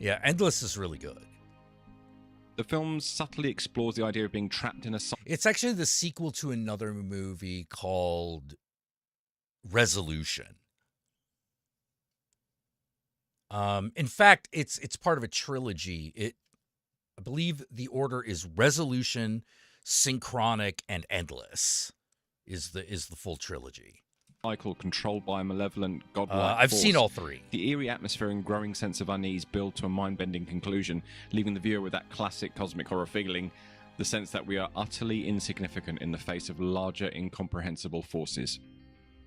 Yeah, Endless is really good. The film subtly explores the idea of being trapped in a... It's actually the sequel to another movie called Resolution. In fact, it's part of a trilogy. I believe the order is Resolution, Synchronic, and Endless. Is the full trilogy. Cycle controlled by a malevolent godlike I've force. seen all three. The eerie atmosphere and growing sense of unease build to a mind-bending conclusion, leaving the viewer with that classic cosmic horror feeling, the sense that we are utterly insignificant in the face of larger, incomprehensible forces.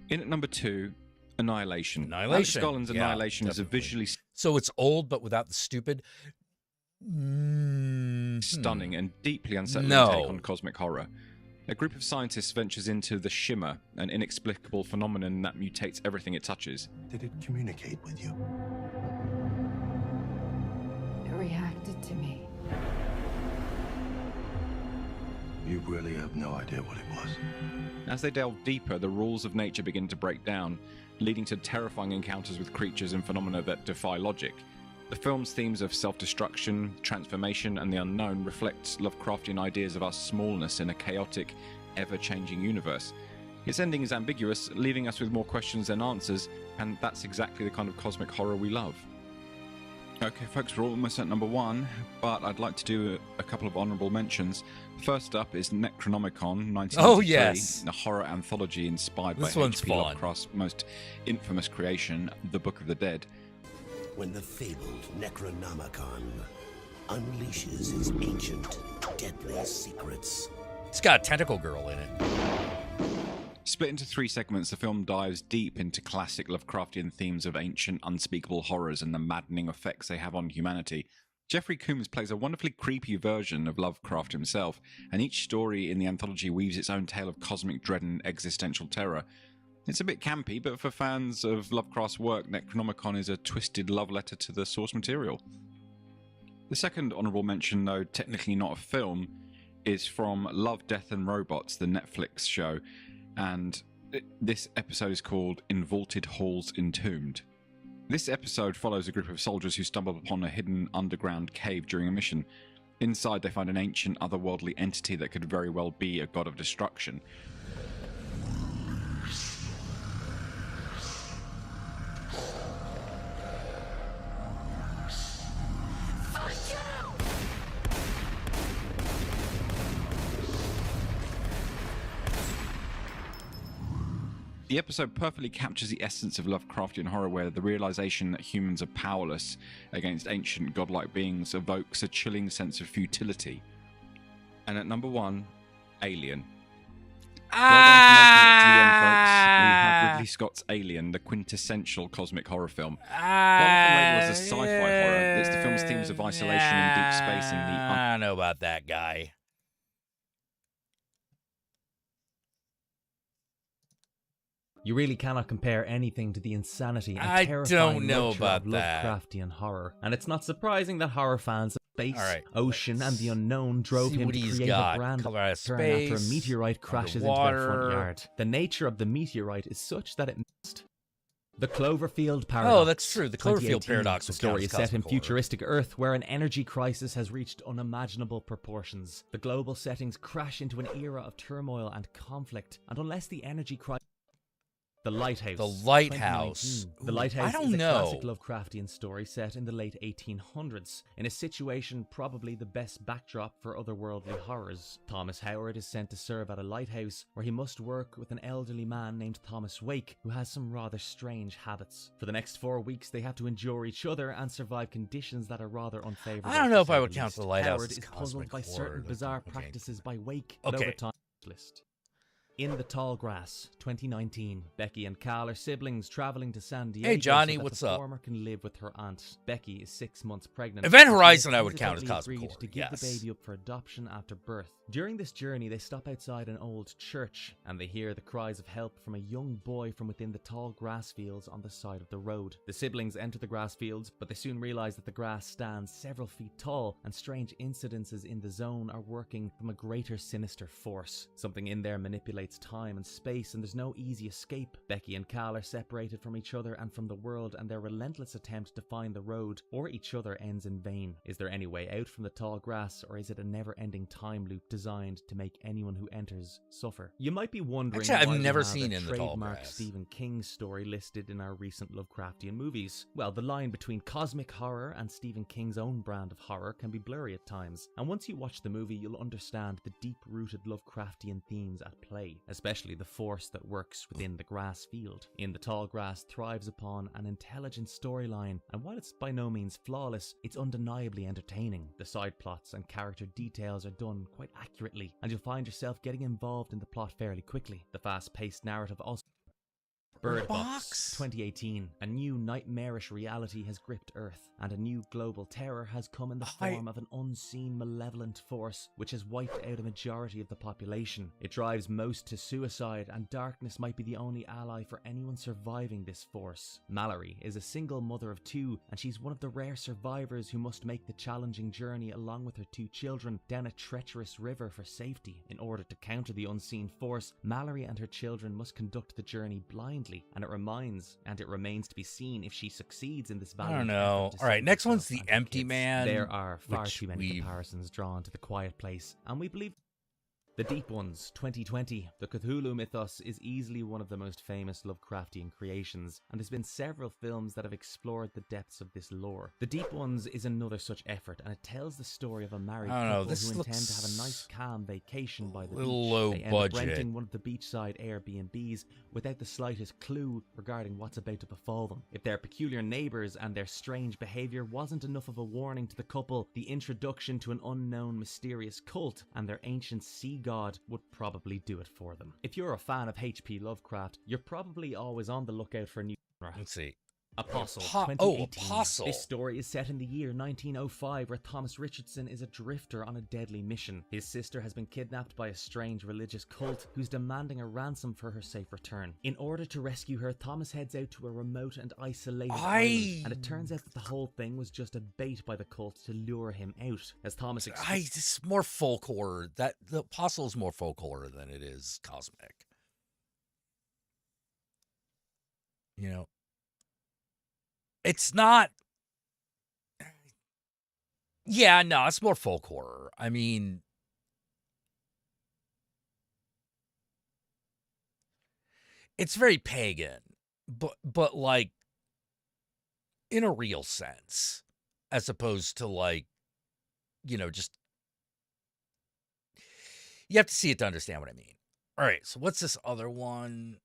In at number 2, Annihilation. Alex Garland's Annihilation is a visually so it's old but without the stupid. Stunning and deeply unsettling take on cosmic horror. A group of scientists ventures into the Shimmer, an inexplicable phenomenon that mutates everything it touches. Did it communicate with you? It reacted to me. You really have no idea what it was. As they delve deeper, the rules of nature begin to break down, leading to terrifying encounters with creatures and phenomena that defy logic. The film's themes of self-destruction, transformation, and the unknown reflect Lovecraftian ideas of our smallness in a chaotic, ever-changing universe. Its ending is ambiguous, leaving us with more questions than answers, and that's exactly the kind of cosmic horror we love. Okay, folks, we're almost at number 1, but I'd like to do a couple of honourable mentions. First up is Necronomicon, 1993, Oh, yes. a horror anthology inspired This by one's H.P. fun. Lovecraft's most infamous creation, The Book of the Dead. When the fabled Necronomicon unleashes his ancient, deadly secrets. It's got a tentacle girl in it. Split into 3 segments, the film dives deep into classic Lovecraftian themes of ancient, unspeakable horrors and the maddening effects they have on humanity. Jeffrey Combs plays a wonderfully creepy version of Lovecraft himself, and each story in the anthology weaves its own tale of cosmic dread and existential terror. It's a bit campy, but for fans of Lovecraft's work, Necronomicon is a twisted love letter to the source material. The second honourable mention, though technically not a film, is from Love, Death and Robots, the Netflix show, and this episode is called In Vaulted Halls Entombed. This episode follows a group of soldiers who stumble upon a hidden underground cave during a mission. Inside, they find an ancient, otherworldly entity that could very well be a god of destruction. The episode perfectly captures the essence of Lovecraftian horror, where the realization that humans are powerless against ancient godlike beings evokes a chilling sense of futility. And at number 1, Alien. Well done for making it to the end, folks. We have Ridley Scott's Alien, the quintessential cosmic horror film. Far From Lake was a sci-fi horror. It's the film's themes of isolation and deep space and the I don't know about that guy. You really cannot compare anything to the insanity and I terrifying don't know nature about of that. Lovecraftian horror. And it's not surprising that horror fans of space, All right, ocean, and the unknown drove see him what to he's create got. a brand Color out of turn after a space, meteorite crashes into their front underwater. yard. The nature of the meteorite is such that it must. The Cloverfield Paradox. Oh, that's true. The Cloverfield 2018. Paradox The was story is set in cosmic horror. futuristic Earth, where an energy crisis has reached unimaginable proportions. The global settings crash into an era of turmoil and conflict, and unless the energy crisis... The Lighthouse. The Lighthouse. 2019. The Ooh, Lighthouse I don't is a know. classic Lovecraftian story set in the late 1800s, in a situation probably the best backdrop for otherworldly horrors. Thomas Howard is sent to serve at a lighthouse where he must work with an elderly man named Thomas Wake, who has some rather strange habits. For the next 4 weeks, they have to endure each other and survive conditions that are rather unfavorable. I don't know to if say I would the count The least. Lighthouse Howard as is cosmic puzzled by horror, certain but bizarre okay. practices by Wake. Okay. Over time list. In the Tall Grass, 2019. Becky and Cal are siblings traveling to San Diego. Hey, Johnny, so that what's the up? former can live with her aunt. Becky is 6 months pregnant. Event and she Horizon has I would count as tentatively cosmic agreed horror, to give yes. the baby up for adoption after birth. During this journey, they stop outside an old church, and they hear the cries of help from a young boy from within the tall grass fields on the side of the road. The siblings enter the grass fields, but they soon realize that the grass stands several feet tall, and strange incidences in the zone are working from a greater sinister force. Something in there manipulates manipulates time and space, and there's no easy escape. Becky and Cal are separated from each other and from the world, and their relentless attempt to find the road or each other ends in vain. Is there any way out from the tall grass, or is it a never-ending time loop designed to make anyone who enters suffer? You might be wondering Actually, I've why we never have seen a In the Tall trademark Grass. Stephen King story listed in our recent Lovecraftian movies. Well, the line between cosmic horror and Stephen King's own brand of horror can be blurry at times, and once you watch the movie, you'll understand the deep-rooted Lovecraftian themes at play, especially the force that works within the grass field. In the Tall Grass thrives upon an intelligent storyline, and while it's by no means flawless, it's undeniably entertaining. The side plots and character details are done quite accurately, and you'll find yourself getting involved in the plot fairly quickly. The fast-paced narrative also... Bird Box 2018. A new nightmarish reality has gripped Earth, and a new global terror has come in the form of an unseen malevolent force which has wiped out a majority of the population. It drives most to suicide, and darkness might be the only ally for anyone surviving this force. Mallory is a single mother of two, and she's one of the rare survivors who must make the challenging journey along with her two children down a treacherous river for safety. In order to counter the unseen force, Mallory and her children must conduct the journey blindly, and it remains to be seen if she succeeds in this I valiant don't know. effort to All right, save next one's herself The and her Empty kids. Man, There are far which too many comparisons drawn to The Quiet Place, and we believe The Deep Ones 2020. The Cthulhu mythos is easily one of the most famous Lovecraftian creations, and there's been several films that have explored the depths of this lore. The Deep Ones is another such effort, and it tells the story of a married I don't know, couple this who intend to have a looks nice calm vacation by the little beach. low They end budget. up renting one of the beachside Airbnbs without the slightest clue regarding what's about to befall them. If their peculiar neighbours and their strange behaviour wasn't enough of a warning to the couple, the introduction to an unknown mysterious cult and their ancient sea god would probably do it for them. If you're a fan of H.P. Lovecraft, you're probably always on the lookout for a new genre. Let's see. Apostle Oh, 2018. Apostle. This story is set in the year 1905, where Thomas Richardson is a drifter on a deadly mission. His sister has been kidnapped by a strange religious cult who's demanding a ransom for her safe return. In order to rescue her, Thomas heads out to a remote and isolated island, and it turns out that the whole thing was just a bait by the cult to lure him out. As Thomas It's more folk horror. That the Apostle is more folk horror than it is cosmic. You know, it's not. Yeah, no, it's more folk horror. I mean, it's very pagan, but like in a real sense, as opposed to like, you know, just you have to see it to understand what I mean. All right, so what's this other one?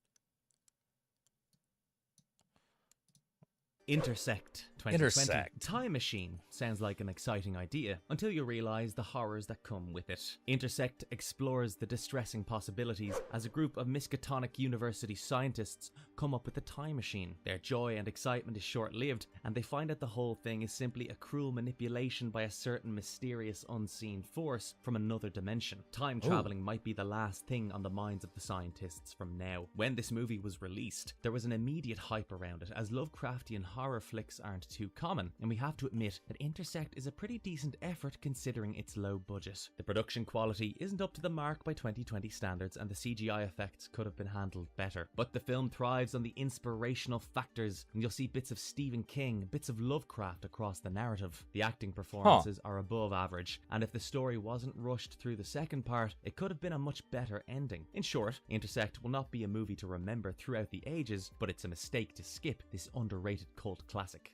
Intersect 2020. Intersect. Time Machine sounds like an exciting idea until you realise the horrors that come with it. Intersect explores the distressing possibilities as a group of Miskatonic University scientists come up with a time machine. Their joy and excitement is short-lived, and they find out the whole thing is simply a cruel manipulation by a certain mysterious unseen force from another dimension. Time travelling might be the last thing on the minds of the scientists from now. When this movie was released, there was an immediate hype around it, as Lovecraftian horror flicks aren't too common, and we have to admit that Intersect is a pretty decent effort considering its low budget. The production quality isn't up to the mark by 2020 standards, and the CGI effects could have been handled better. But the film thrives on the inspirational factors, and you'll see bits of Stephen King, bits of Lovecraft across the narrative. The acting performances are above average, and if the story wasn't rushed through the second part, it could have been a much better ending. In short, Intersect will not be a movie to remember throughout the ages, but it's a mistake to skip this underrated cult classic.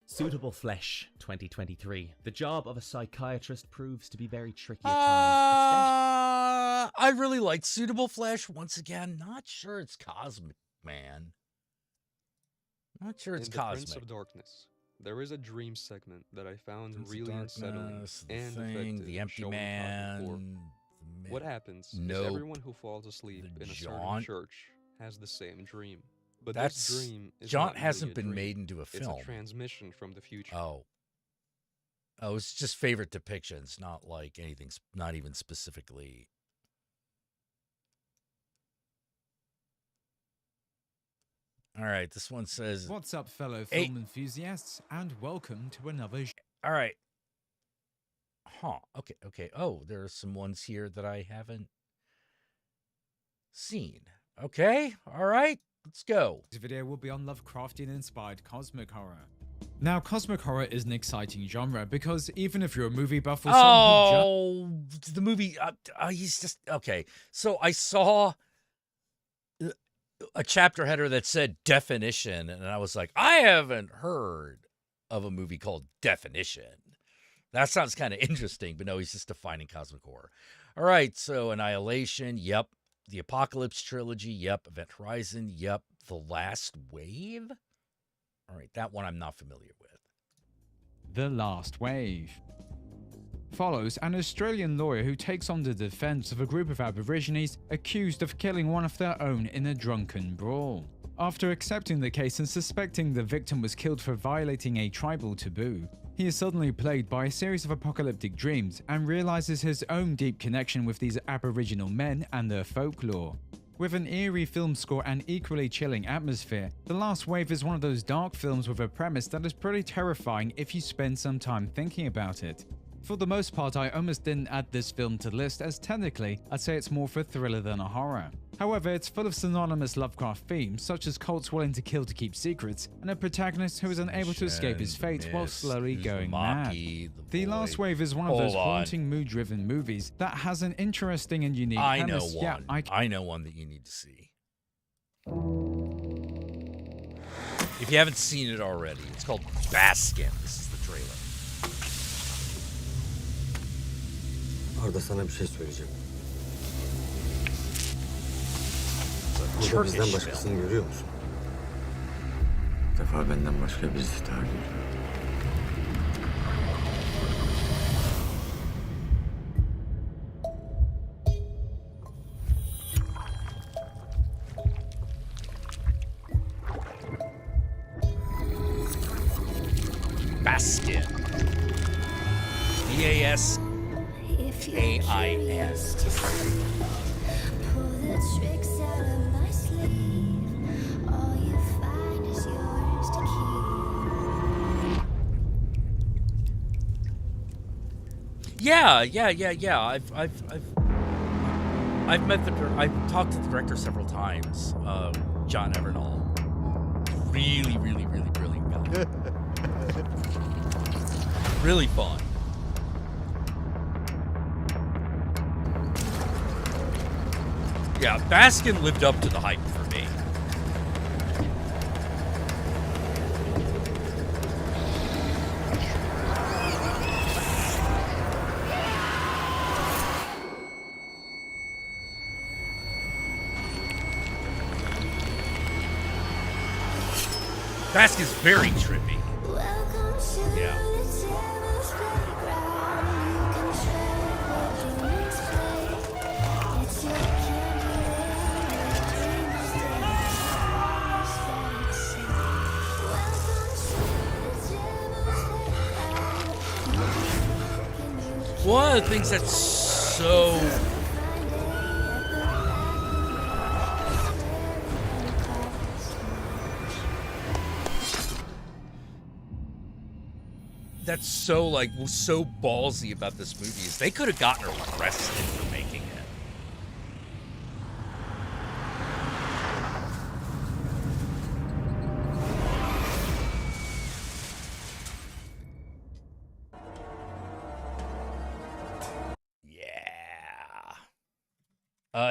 Suitable Flesh 2023. The job of a psychiatrist proves to be very tricky at times. I really liked Suitable Flesh. Once again, not sure it's cosmic, man. Not sure it's In The cosmic. Prince of Darkness, there is a dream segment that I found Prince of really unsettling Darkness, The and Thing, effective. The Empty showing Man, before. The What happens is Nope. everyone who falls asleep in a certain Jaunt. church has the same dream. But That's this dream is Jaunt not hasn't really a been dream. made into a film. It's a transmission from the future. Oh, it's just favorite depictions, not like anything, not even specifically. All right, this one says, What's up, fellow film enthusiasts, and welcome to another. All right. Okay. Oh, there are some ones here that I haven't. seen. Okay, all right, let's go. This video will be on Lovecraftian-inspired cosmic horror. Now, cosmic horror is an exciting genre because even if you're a movie buff or someone who the movie, he's just, okay. So I saw a chapter header that said definition, and I was like, I haven't heard of a movie called Definition. That sounds kind of interesting, but no, he's just defining cosmic horror. All right, so Annihilation, yep. The Apocalypse Trilogy, yep. Event Horizon, yep. The Last Wave? All right, that one I'm not familiar with. The Last Wave follows an Australian lawyer who takes on the defense of a group of Aborigines accused of killing one of their own in a drunken brawl. After accepting the case and suspecting the victim was killed for violating a tribal taboo, he is suddenly plagued by a series of apocalyptic dreams and realizes his own deep connection with these Aboriginal men and their folklore. With an eerie film score and equally chilling atmosphere, The Last Wave is one of those dark films with a premise that is pretty terrifying if you spend some time thinking about it. For the most part, I almost didn't add this film to the list, as technically, I'd say it's more for a thriller than a horror. However, it's full of synonymous Lovecraft themes, such as cults willing to kill to keep secrets, and a protagonist who is unable to escape his fate while slowly going mad. The Last Wave is one of those haunting, mood-driven movies that has an interesting and unique premise. I know one that you need to see. If you haven't seen it already, it's called Baskin. This is the trailer. Arda sana bir şey söyleyeceğim. Burada bizden başkasını görüyor musun? Bir defa benden başka birisi daha görüyor. Baskin. B-A-S-K-I-N. Yeah. I've met I've talked to the director several times. John Evernall. Really brilliant guy. Really fun. Yeah, Baskin lived up to the hype for me. Baskin's very trippy. Yeah. One of the things that's so so ballsy about this movie is they could have gotten arrested for making it.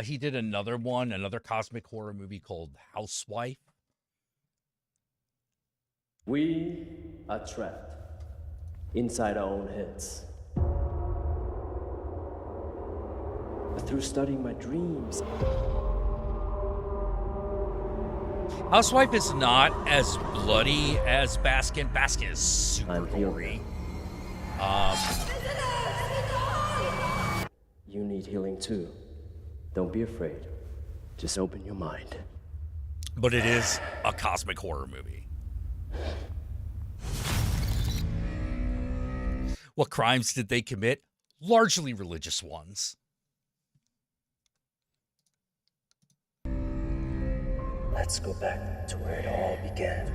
He did another cosmic horror movie called Housewife. We are trapped inside our own heads. But through studying my dreams, Housewife is not as bloody as Baskin. Baskin is super gory. You need healing too. Don't be afraid. Just open your mind. But it is a cosmic horror movie. What crimes did they commit? Largely religious ones. Let's go back to where it all began.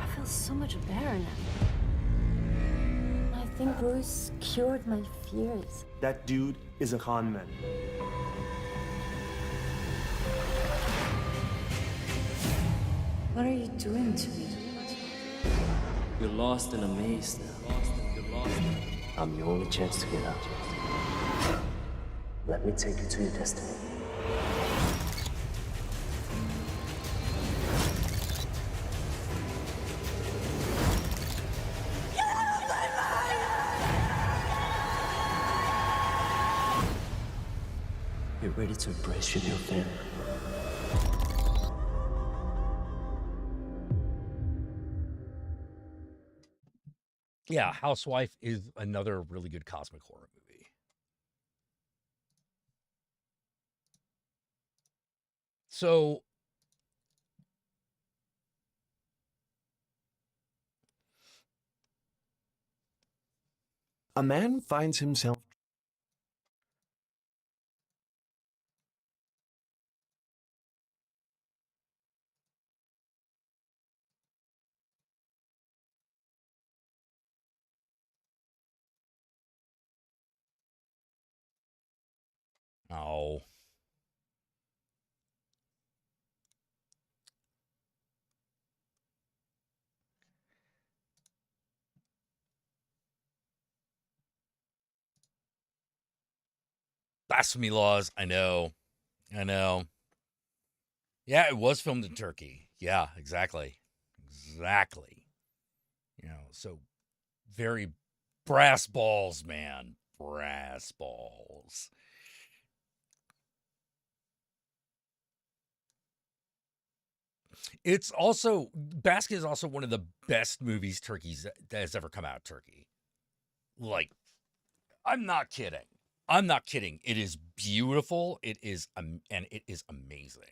I feel so much better now. My think Bruce cured my fears. That dude is a con man. What are you doing to me? You're lost in a maze now. I'm your only chance to get out. Let me take you to your destiny. You're ready to embrace your new family. Yeah, Housewife is another really good cosmic horror movie. So A man finds himself Oh. Blasphemy laws. I know. Yeah, it was filmed in Turkey. Yeah, exactly. So very brass balls, man. Brass balls. It's also, Basket is also one of the best movies that has ever come out of Turkey. Like, I'm not kidding. It is beautiful. It is, and it is amazing.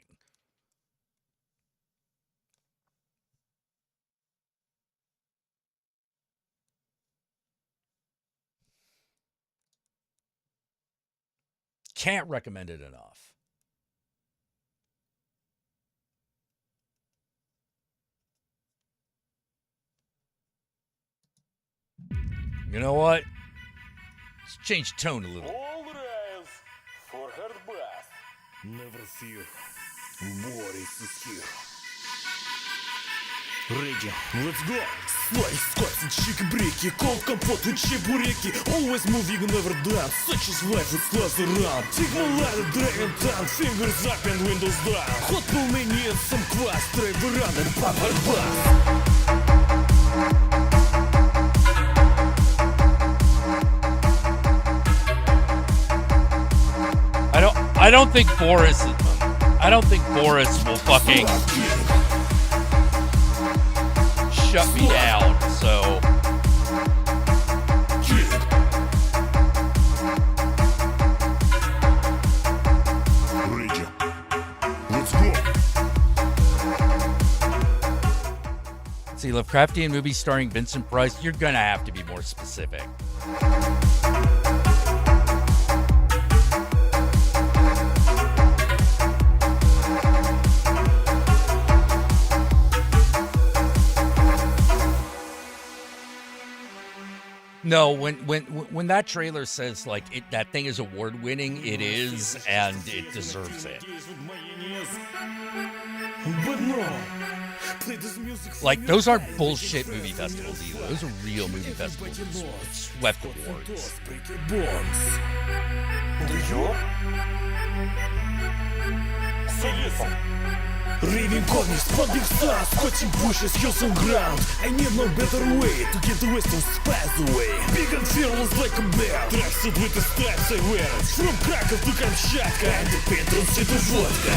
Can't recommend it enough. You know what? Let's change tone a little. All rise for hard bath. Never fear. Boris is here. Ready, let's go! Slice, cuts and chicken-breaky, cold компот with чебуреки. Always moving, never done. Such is life, it's lost around. Take my ladder, dragon down. Fingers up and windows down. Hot pull many and some kvass. Drive around and pop hard bath. I don't think Boris will fucking shut me down, so Let's go. See, Lovecraftian movies starring Vincent Price, you're gonna have to be more specific. No, when that trailer says like that thing is award winning, it is, and it deserves it. Like, those aren't bullshit movie festivals either. Those are real movie festivals that swept awards. Raving corners, pumping stars, scorching bushes, hills on ground. I need no better way to get the western spice away. Big and fearless like a bear. Tracksuit with the stripes I wear it. From Krakow to Kamchatka, and the patrons to vodka.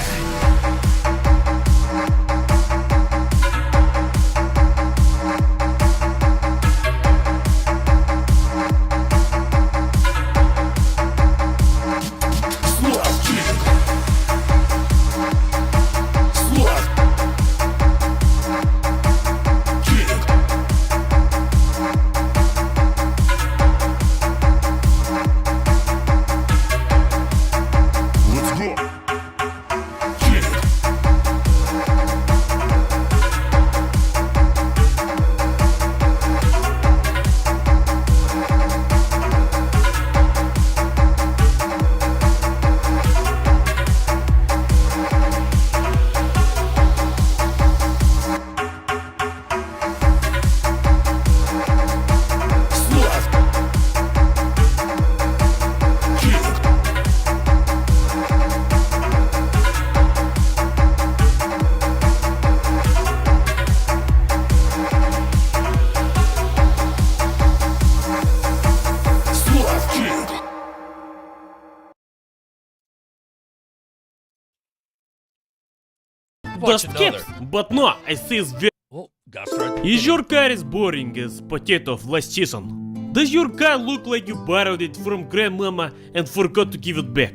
bunch dust another. caps. But no, I say it's very... Well, gotta start. Is your car as boring as potato of last season? Does your car look like you borrowed it from grandmama and forgot to give it back?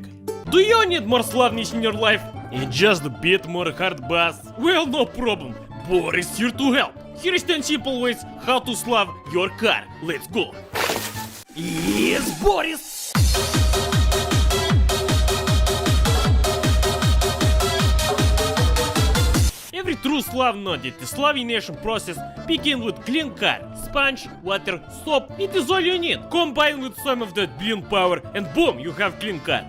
Do you need more slaveness in your life? And just a bit more hard bass? Well, no problem. Boris here to help. Here is 10 simple ways how to slave your car. Let's go. Yes, Boris! Every true Slav knows that the slavination process begins with clean car, sponge, water, soap. It is all you need. Combine with some of that blin power and boom, you have clean car.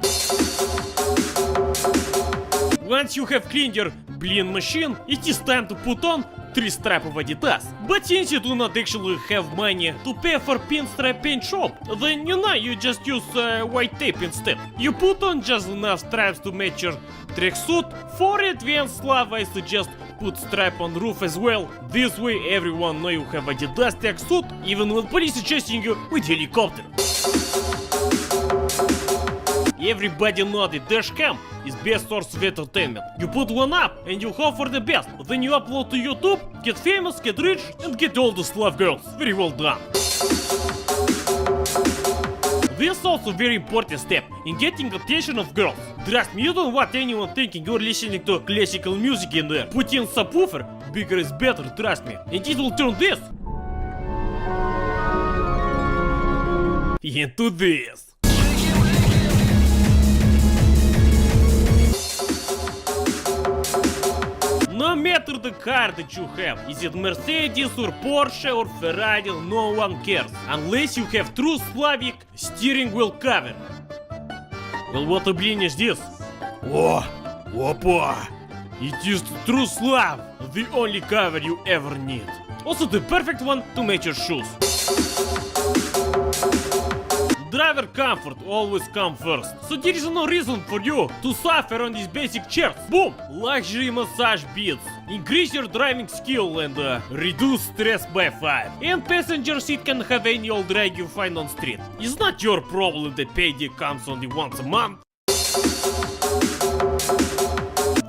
Once you have cleaned your blin machine, it is time to put on 3 strap of Adidas. But since you do not actually have money to pay for pinstripe paint shop, then you just use white tape instead. You put on just enough stripes to match your tracksuit. For advanced Slav, I suggest put stripe on roof as well. This way everyone know you have Adidas tracksuit, even when police is chasing you with helicopter. Everybody knows that dashcam is best source of entertainment. You put one up and you hope for the best. Then you upload to YouTube, get famous, get rich, and get all the Slav girls. Very well done. This is also a very important step in getting attention of girls. Trust me, you don't want anyone thinking you're listening to classical music in there. Put in subwoofer, bigger is better, trust me. And it will turn this into this. No matter the car that you have, is it Mercedes or Porsche or Ferrari, no one cares. Unless you have true Slavic steering wheel cover. Well, what a blin is this? Oh, опа! It is true Slav, the only cover you ever need. Also the perfect one to match your shoes. Driver comfort always come first, so there is no reason for you to suffer on these basic chairs. Boom! Luxury massage beads. Increase your driving skill and reduce stress by 5. And passenger seat can have any old rag you find on street. It's not your problem that payday comes only once a month.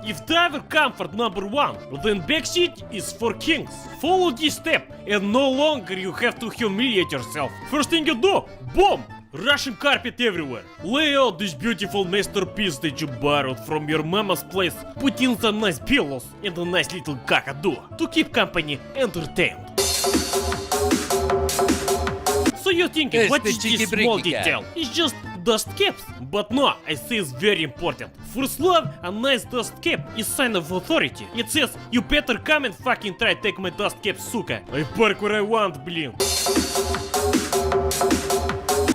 If driver comfort number 1, then backseat is for kings. Follow this step and no longer you have to humiliate yourself. First thing you do, boom! Russian carpet everywhere. Lay out this beautiful masterpiece that you borrowed from your mama's place. Put in some nice pillows and a nice little kakadu to keep company entertained. So you're thinking, what is this small detail? It's just dust caps. But no, I say it's very important. For Slav, a nice dust cap is sign of authority. It says, you better come and fucking try take my dust cap, suka. I park where I want, blin.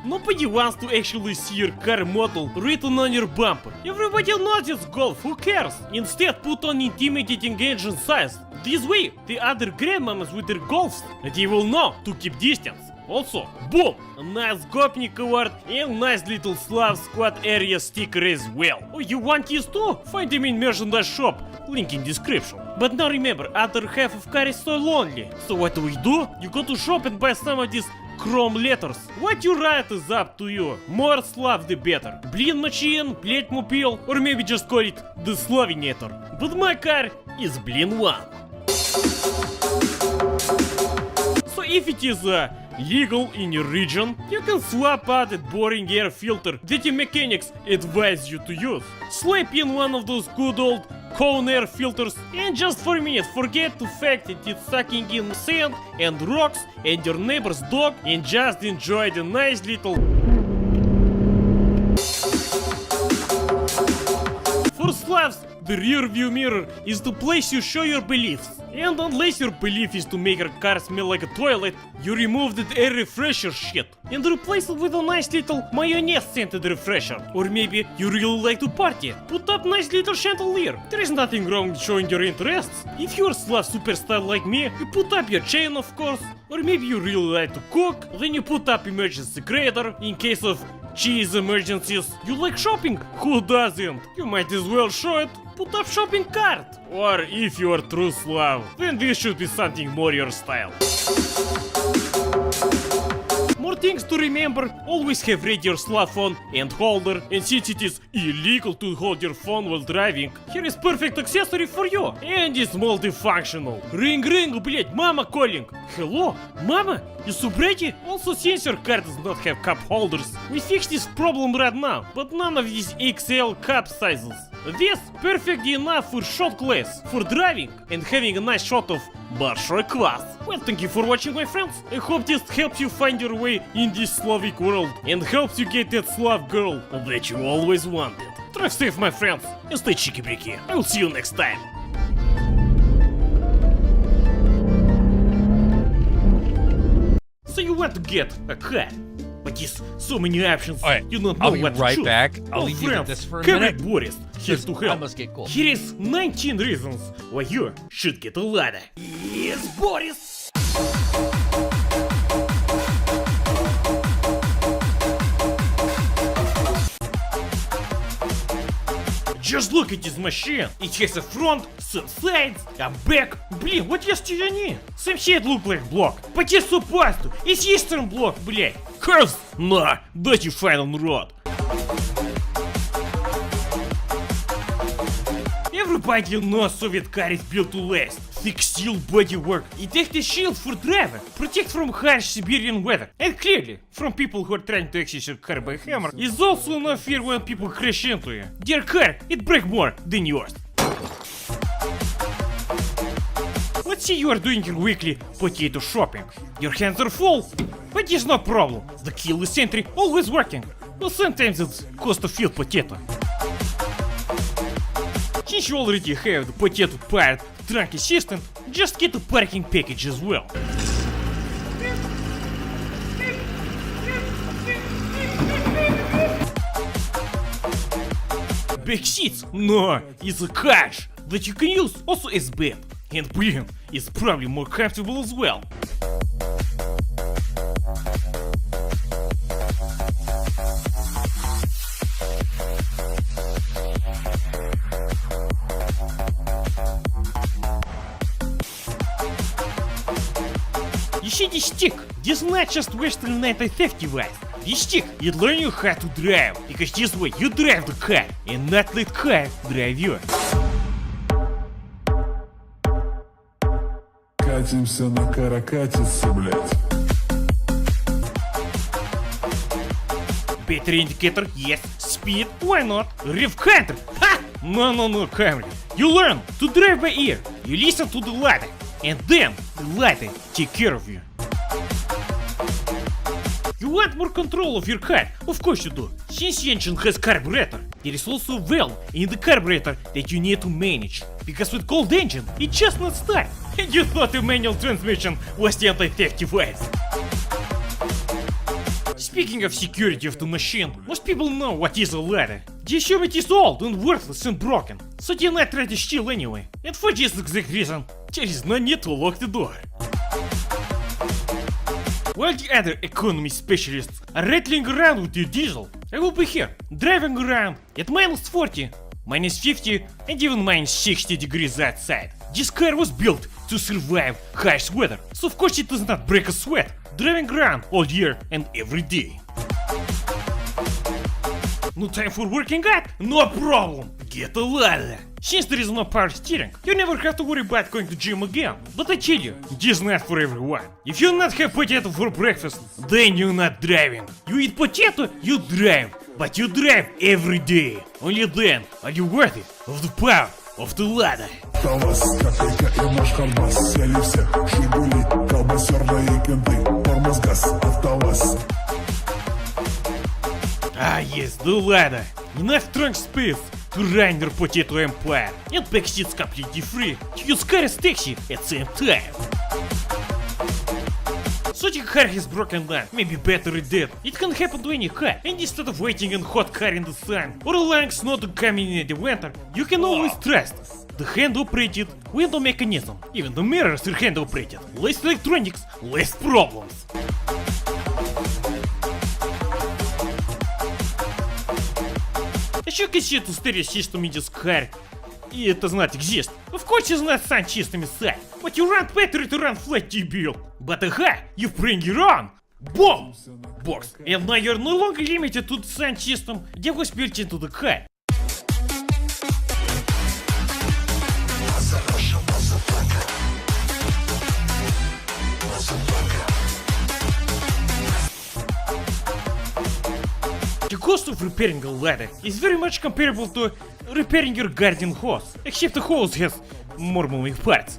Nobody wants to actually see your car model written on your bumper. Everybody knows it's Golf, who cares? Instead, put on intimidating engine size. This way, the other grandmamas with their Golfs, they will know to keep distance. Also, boom! A nice Gopnik award and nice little Slav squad area sticker as well. Oh, you want these too? Find them in merchandise shop, link in description. But now remember, other half of car is so lonely. So what do? You go to shop and buy some of these chrome letters. What you write is up to you. More Slav the better. Blin machine, blять mobile, or maybe just call it the Slavinator. But my car is Blin 1. So if it is legal in your region, you can swap out that boring air filter that the mechanics advise you to use. Slap in one of those good old cone air filters and just for a minute forget the fact that it's sucking in sand and rocks and your neighbor's dog and just enjoy the nice little... For Slavs, the rear view mirror is the place you show your beliefs. And unless your belief is to make your car smell like a toilet, you remove that air refresher shit and replace it with a nice little mayonnaise scented refresher. Or maybe you really like to party, put up nice little chandelier. There is nothing wrong with showing your interests. If you're a Slav superstar like me, you put up your chain, of course. Or maybe you really like to cook, then you put up emergency grader in case of cheese emergencies. You like shopping? Who doesn't? You might as well show it. Put up shopping cart. Or if you are true Slav, then this should be something more your style. More things to remember: always have ready your slot phone and holder, and since it is illegal to hold your phone while driving, here is perfect accessory for you, and it's multifunctional. Ring ring, блять, mama calling. Hello, mama? You ready? Also, since your car does not have cup holders, we fixed this problem right now, but none of these XL cup sizes. This perfectly enough for shot glass, for driving, and having a nice shot of большой класс. Well, thank you for watching, my friends. I hope this helps you find your way in this Slavic world and helps you get that Slav girl that you always wanted. Drive safe, my friends, and stay cheeky-breaky. I will see you next time. So you want to get a car, but there's so many options. All right, you don't know I'll be what to right choose. back. I'll Well, leave you with friends, this for a Harry minute. Boris here to I help. must get cool. Here is 19 reasons why you should get a ladder. Yes, Boris! Just look at this machine. It has a front, some sides, a back. Блин, what else do you need? Some shit look like block. But it's supposed to. It's Eastern block, блядь. Curves? Nah, that you find on road. Everybody knows Soviet car is built to last. Thick steel bodywork, it acts as shield for driver, protect from harsh Siberian weather, and clearly, from people who are trying to access your car by hammer, is also no fear when people crash into you. Their car, it breaks more than yours. Let's say you are doing your weekly potato shopping. Your hands are full, but it's no problem. The keyless entry always working. Well, sometimes it's cost a field potato. Since you already have the potato part trunk assistant, just get a parking package as well. Back seats? No, it's a cash that you can use also as bed. And blин, it's probably more comfortable as well. You see this stick? This is not just Western anti-theft device. This stick, it learns you how to drive, because this way you drive the car, and not let car drive you. Катимся на каракатице, блядь. Battery indicator, yes. Speed, why not? Rev counter, ha! No, Camry. You learn to drive by ear. You listen to the ladder, and then the ladder take care of you. You want more control of your car? Of course you do. Since the engine has carburetor, there is also a valve in the carburetor that you need to manage. Because with cold engine, it just not start. And you thought the manual transmission was the anti-theft device. Speaking of security of the machine, most people know what is a ladder. The assume it is old and worthless and broken, so they not try to steal anyway. And for this exact reason, there is no need to lock the door. While the other economy specialists are rattling around with their diesel, I will be here, driving around at minus 40, minus 50, and even minus 60 degrees outside. This car was built to survive harsh weather, so of course it does not break a sweat, driving around all year and every day. No time for working out? No problem! Get a ladder! Since there is no power steering, you never have to worry about going to gym again. But I tell you, it is not for everyone. If you not have potato for breakfast, then you're not driving. You eat potato, you drive. But you drive every day. Only then are you worthy of the power of the ladder. Ah yes, the ladder. Enough trunk space to run your potato empire. And backseats completely free to use car as taxi at same time. So the car has broken down, maybe battery dead. It can happen to any car, and instead of waiting in hot car in the sun or allowing snow to come in the winter, you can always trust the hand-operated window mechanism. Even the mirrors are hand-operated. Less electronics, less problems. As you can see, the stereo system in this car, it does not exist. Of course it's not sound system inside, but you run battery to run flat T-bill. But aha, you bring your own. Boom! Box. And now you're no longer limited to the sun system. You will spirit into the car. The cost of repairing a ladder is very much comparable to repairing your garden hose, except the hose has more moving parts.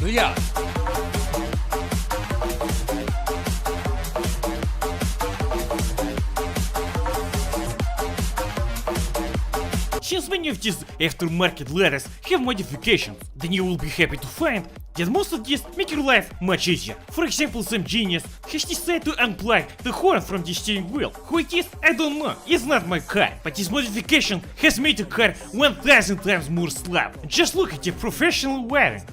Yeah. Since many of these aftermarket ladders have modifications, then you will be happy to find that most of these make your life much easier. For example, some genius has decided to unplug the horn from the steering wheel. Who it is, I don't know, it's not my car, but this modification has made the car 1000 times more slap. Just look at the professional wiring.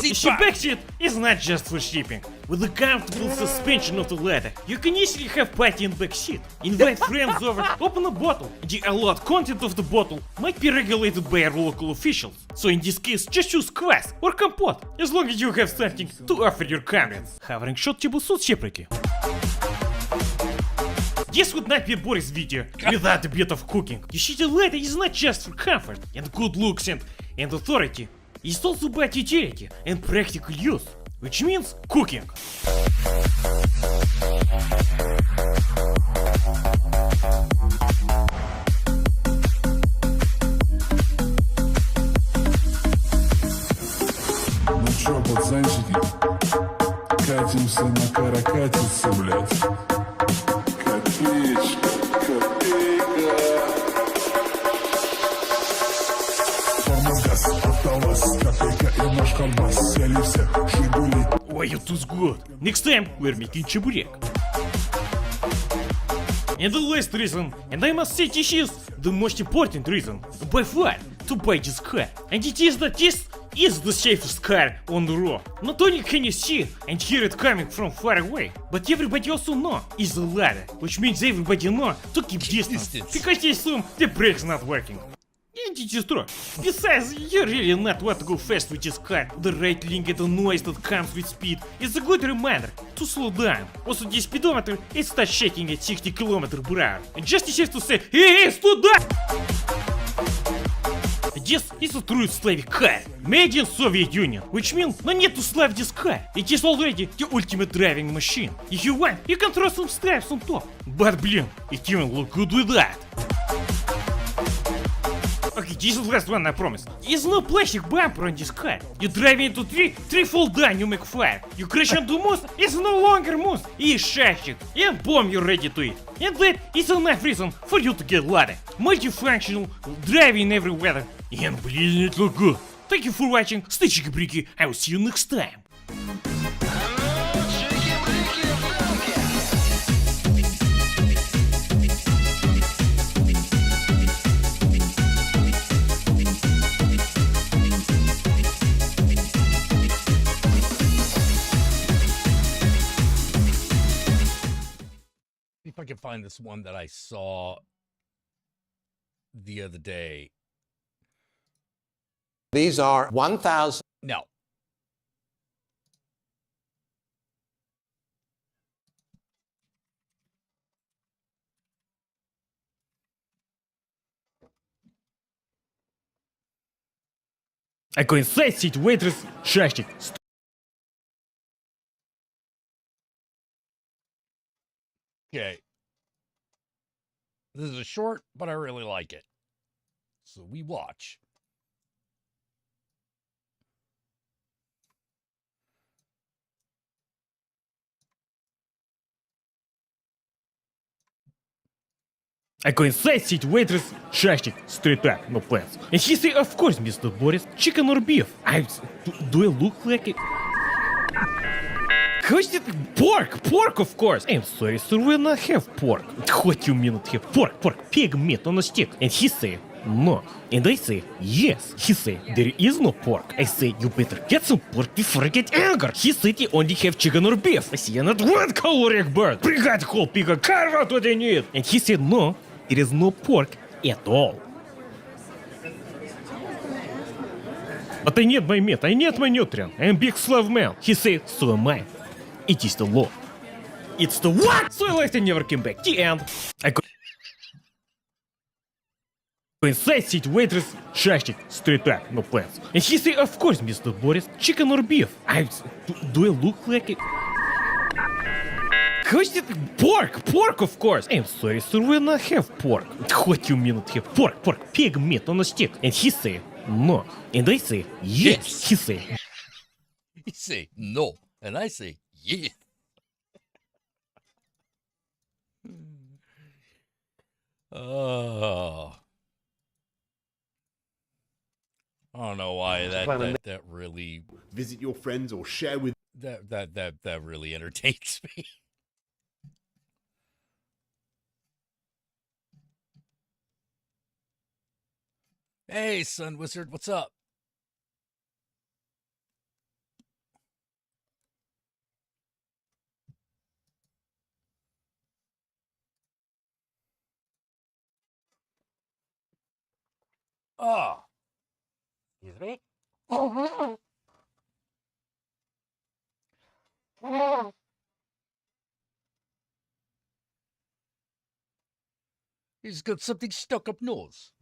The backseat is not just for shipping. With the comfortable suspension of the ladder, you can easily have party in backseat, invite friends over, open a bottle. The allowed content of the bottle might be regulated by our local officials. So in this case, just choose kvass or компот, as long as you have something to offer your comrades. Having shot тебе суд щеприки. This would not be a Boris video without a bit of cooking. You see, the ladder is not just for comfort and good looks and authority. It's also about utility and practical use, which means cooking. Ну чё, пацанчики, катимся на каракатице, блядь. Копеечка, копейка. Тормоз-газ, автоваз, копейка и наш колбас. Сели все, Жигули. Why you too good? Next time we're making чебурек. And the last reason, and I must say this is the most important reason, by far, to buy this car. And it is that this is the safest car on the road. Not only can you see and hear it coming from far away, but everybody also know it's a ladder, which means everybody know to keep distance, because they assume the brake's not working. And it is true. Besides, you really not want to go fast with this car. The rattling and the noise that comes with speed is a good reminder to slow down. Also, the speedometer it starts shaking at 60 km/h. And just as if to say, hey, slow down! This is a true Slavic car, made in Soviet Union, which means no need to slap this car. It is already the ultimate driving machine. If you want, you can throw some stripes on top. But blin, it even look good with that. Okay, this is the last one, I promise. There's no plastic bumper on this car. You drive into three fall down, you make fire. You crash into moose, it's no longer moose, it's shashik. And bomb you're ready to eat. And that is enough reason for you to get ladder. Multifunctional, driving every weather. And блин, it look good. Thank you for watching, stay чики-брики, I will see you next time. If I can find this one that I saw the other day. These are 1,000. No. I go inside, sit waitress, shashik. Okay. This is a short, but I really like it. So we watch. I go inside, sit waitress, shashik, straight up, no plans. And he say, of course, Mr. Boris, chicken or beef? Do I look like it? How is it pork? Pork, of course. I'm sorry, sir, we not have pork. What you mean not have pork? Pork, pig meat on a stick. And he say, no. And I say, yes. He say, there is no pork. I say, you better get some pork before I get angry. He said he only have chicken or beef. I say, not one caloric bird. Bring out the whole pig and carve out what I need. And he said, no, there is no pork at all. But I need my meat, I need my nutrient. I am big slave man. He said, so am I. It is the law. It's the what? So I left and never came back. The end. I go inside, sit waitress, shashik, straight up, no plans. And he say, of course, Mr. Boris, chicken or beef? Do I look like it? Pork, of course. I'm sorry, sir, we not have pork. What you mean not have pork, pig meat on a stick. And he say, no. And I say, yes. He say. He say, no. And I say, yes. Oh. I don't know why that really visit your friends or share with that really entertains me. Hey, Sun Wizard, what's up? Oh. Excuse me? He's got something stuck up nose.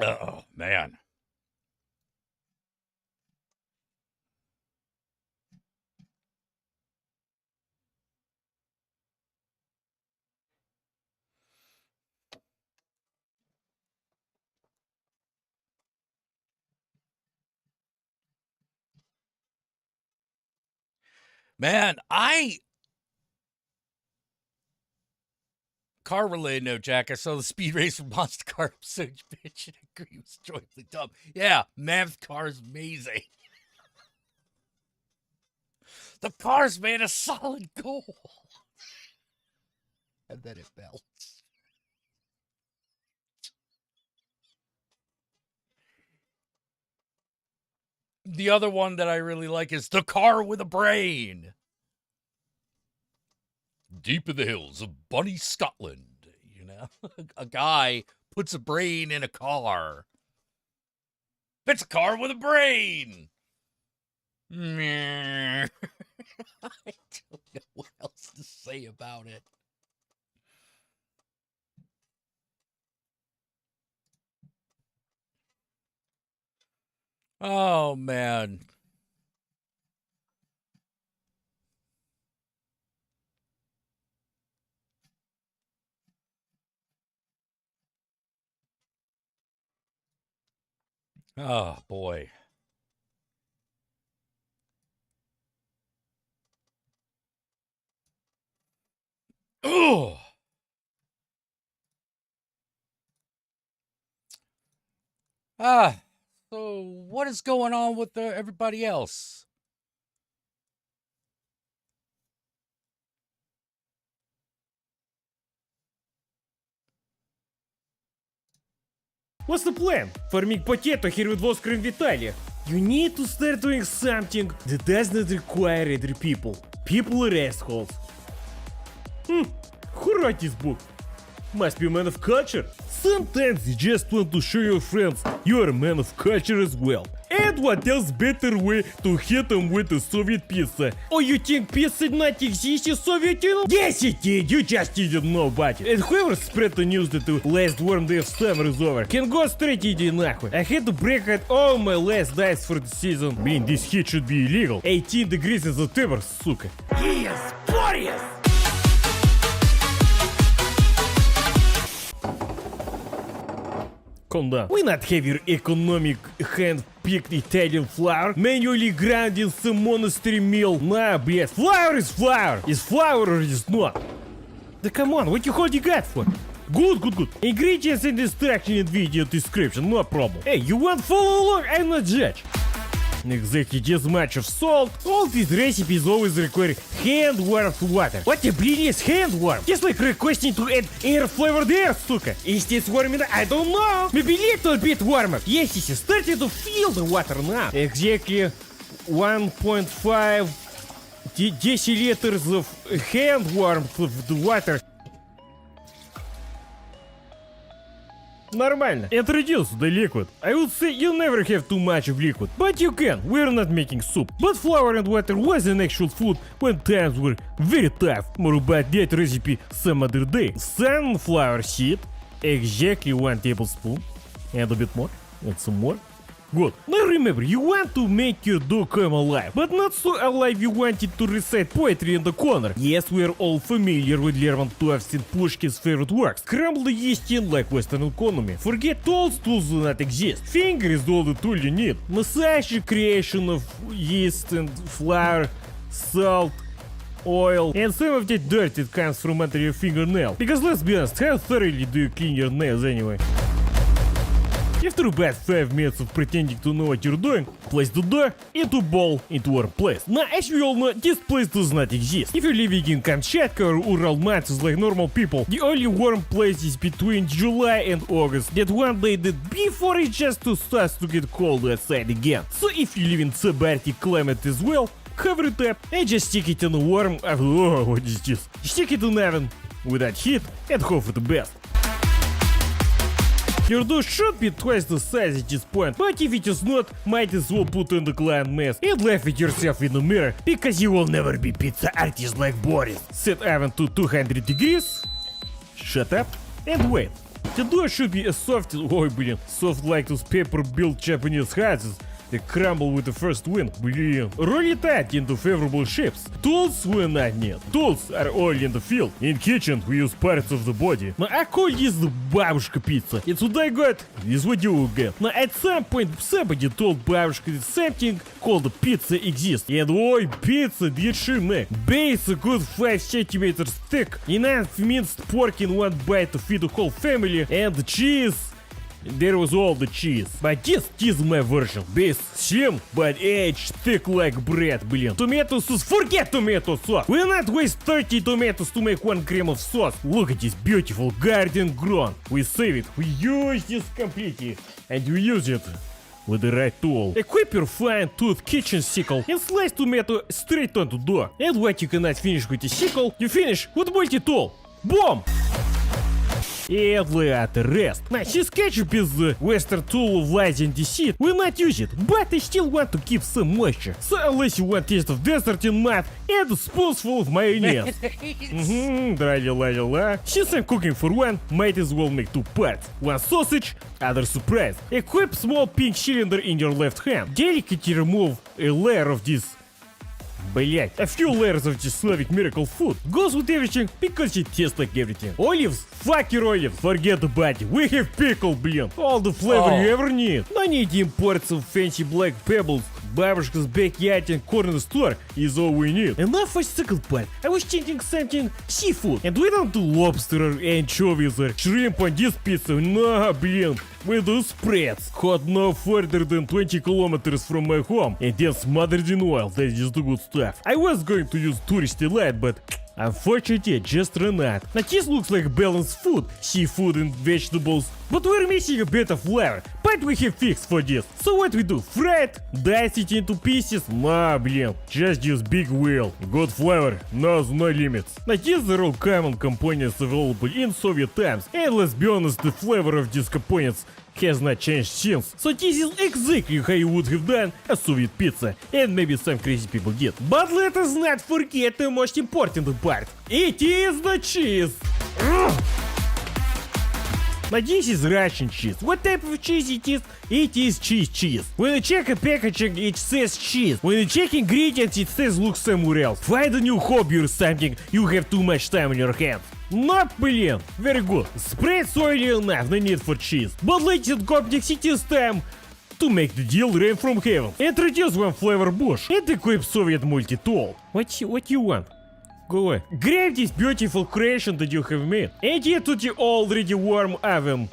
Oh, man. Man, car related note, Jack. I saw the Speed Racer Monster Car episode, bitch, and I agree it was joyfully dumb. Yeah, Mammoth car is amazing. The car's made of solid gold. And then it melts. The other one that I really like is The Car with a Brain. Deep in the hills of Bunny, Scotland, you know, a guy puts a brain in a car. It's a car with a brain. I don't know what else to say about it. Oh, man. Oh, boy. Oh. So what is going on with everybody else? What's the plan? Farming potato here with Voskar and Vitaly. You need to start doing something that does not require other people. People are assholes. Who wrote this book? Must be a man of culture. Sometimes you just want to show your friends you are a man of culture as well. And what else better way to hit them with a Soviet pizza? Oh, you think pizza not exists in Soviet Union? Yes it did, you just didn't know about it. And whoever spread the news that the last warm day of summer is over can go straight иди нахуй. I had to break out all my last dice for the season. I mean, this heat should be illegal. 18 degrees in September, сука. Yes, Boris! calm down. Why not have your economic hand-picked Italian flour manually ground in some monastery mill? Nah, блядь, flour is flour. Is flour or is not? Да come on, what you holding that for? Good, good, good. Ingredients and instruction in video description, no problem. Hey, you want follow along? I'm not judge. Exactly this much of salt. All these recipes always require hand-warmed water. What the bleed is hand-warmed? Just like requesting to add air-flavored air, сука. Is this warming? I don't know. Maybe a little bit warmer. Yes, it's starting to feel the water now. Exactly 1.5 deciliters of hand-warmed water. Нормально. Introduce the liquid. I would say you never have too much of liquid, but you can. We're not making soup. But flour and water was an actual food when times were very tough. More about that recipe some other day. Sunflower seed, exactly 1 tablespoon, and a bit more, and some more. Good. Now remember, you want to make your dough come alive, but not so alive you want it to recite poetry in the corner. Yes, we are all familiar with Lermontov's and Pushkin's favorite works. Crumble the yeast in like Western economy. Forget tools do not exist. Finger is all the tool you need. Massage the creation of yeast and flour, salt, oil, and some of that dirt that comes from under your fingernail. Because let's be honest, how thoroughly do you clean your nails anyway? After about 5 minutes of pretending to know what you're doing, place the dough into bowl into warm place. Now, as we all know, this place does not exist. If you're living in Kamchatka or Ural mountains like normal people, the only warm place is between July and August. That one day that before it just starts to get cold outside again. So if you live in subarctic climate as well, cover it up and just stick it in a warm... Oh, what is this? Stick it in oven without heat and hope for the best. Your dough should be twice the size at this point, but if it is not, might as well put on the client mask and laugh at yourself in the mirror, because you will never be pizza artist like Boris. Set oven to 200 degrees, shut up, and wait. The dough should be as soft as, soft like those paper-built Japanese houses. They crumble with the first wind. Блин. Roll it out into favorable shapes. Tools we not need. Tools are all in the field. In kitchen we use parts of the body. Now I call this the бабушка pizza. It's what I got. This is what you will get. Now at some point somebody told бабушка that something called pizza exists. And oi, pizza did she make? Base a good 5 centimeters thick. Enough minced pork in one bite to feed the whole family. And the cheese. There was all the cheese. But this is my version. Base slim, but edge thick like bread, блин. Tomato sauce, forget tomato sauce. We'll not waste 30 tomatoes to make 1 gram of sauce. Look at this beautiful garden grown. We save it, we use this completely. And we use it with the right tool. Equip your fine tooth kitchen sickle and slice tomato straight onto dough. And what you cannot finish with a sickle, you finish with multi-tool. Boom! And let the rest. Now, since ketchup is the western tool of lies and deceit, we'll not use it, but I still want to keep some moisture. So unless you want taste of dessert in mouth, add a spoonful of mayonnaise. Dra-la-la-la-la. Since I'm cooking for one, might as well make 2 parts. One sausage, other surprise. Equip small pink cylinder in your left hand. Delicately remove a layer of this. Блять, a few layers of this Slavic miracle food. Goes with everything because it tastes like everything. Olives? Fuck your olives. Forget about it. We have pickle, блин. All the flavor you ever need. No need imports of fancy black pebbles. Бабушка's backyard and corner store is all we need. Enough for second part. I was thinking something seafood. And we don't do lobster or anchovies or shrimp on this pizza. No, блин. We do spreads. Hot no further than 20 kilometers from my home. And then smothered in oil. That is the good stuff. I was going to use touristy light, but unfortunately, I just ran out. Now this looks like balanced food, seafood and vegetables, but we're missing a bit of flavor. But we have fixed for this. So what we do? Fry it? Dice it into pieces? Nah, блин, just use big wheel. Good flavor, no limits. Now these are all common components available in Soviet times, and let's be honest, the flavor of these components has not changed since. So this is exactly how you would have done a Soviet pizza, and maybe some crazy people did. But let us not forget the most important part. It is the cheese. Now this is Russian cheese. What type of cheese it is? It is cheese. When you check a packaging, it says cheese. When you check ingredients, it says look somewhere else. Find a new hobby or something. You have too much time on your hands. No, блин, very good. Spread soil enough, the need for cheese. But let it complexity time to make the deal rain from heaven. Introduce one flavor bush and equip Soviet multi-tool. What you want? Go away. Grab this beautiful creation that you have made and get to the already warm oven.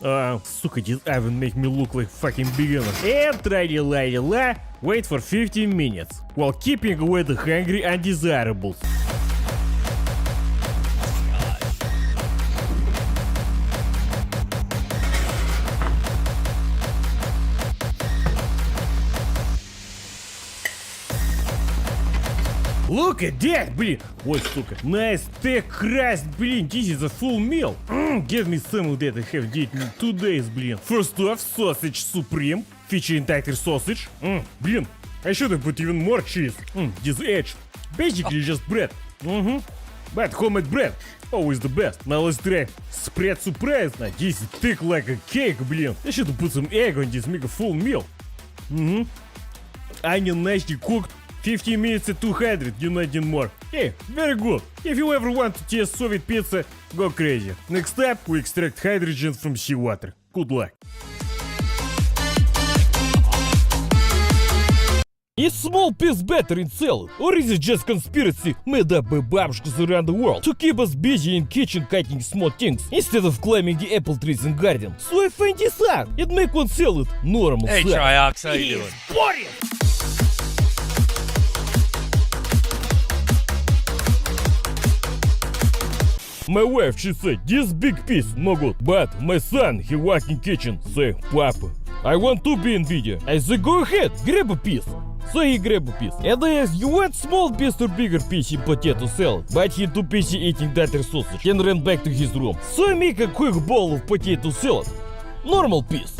Сука, this oven make me look like fucking beginner. And la wait for 15 minutes while keeping away the hungry undesirables. Look at that, блин. Ой, сука. Nice thick crust, блин. This is a full meal. Give me some of that I have eaten 2 days, блин. First off, sausage supreme, featuring tighter sausage. Блин, I should have put even more cheese. This edge. Basically just bread. But homemade bread. Always the best. Now let's try spread surprise. Now this is thick like a cake, блин. I should have put some egg on this, make a full meal. Onion nicely cooked. 15 minutes at 200, you need more. Hey, very good. If you ever want to taste Soviet pizza, go crazy. Next step, we extract hydrogen from seawater. Good luck. Is small piece better in salad, or is it just conspiracy made up by babushkas around the world to keep us busy in kitchen cutting small things instead of climbing the apple trees in garden? So I find this out and make one salad normal. Hey, Triox, how you doing? Boring! My wife, she said, this big piece, no good. But my son, he walk in kitchen, say, Papa, I want to be in video. I say, go ahead, grab a piece. So he grab a piece. And I ask, you want small piece or bigger piece in potato salad? But he too busy eating that sausage and ran back to his room. So I make a quick bowl of potato salad. Normal piece.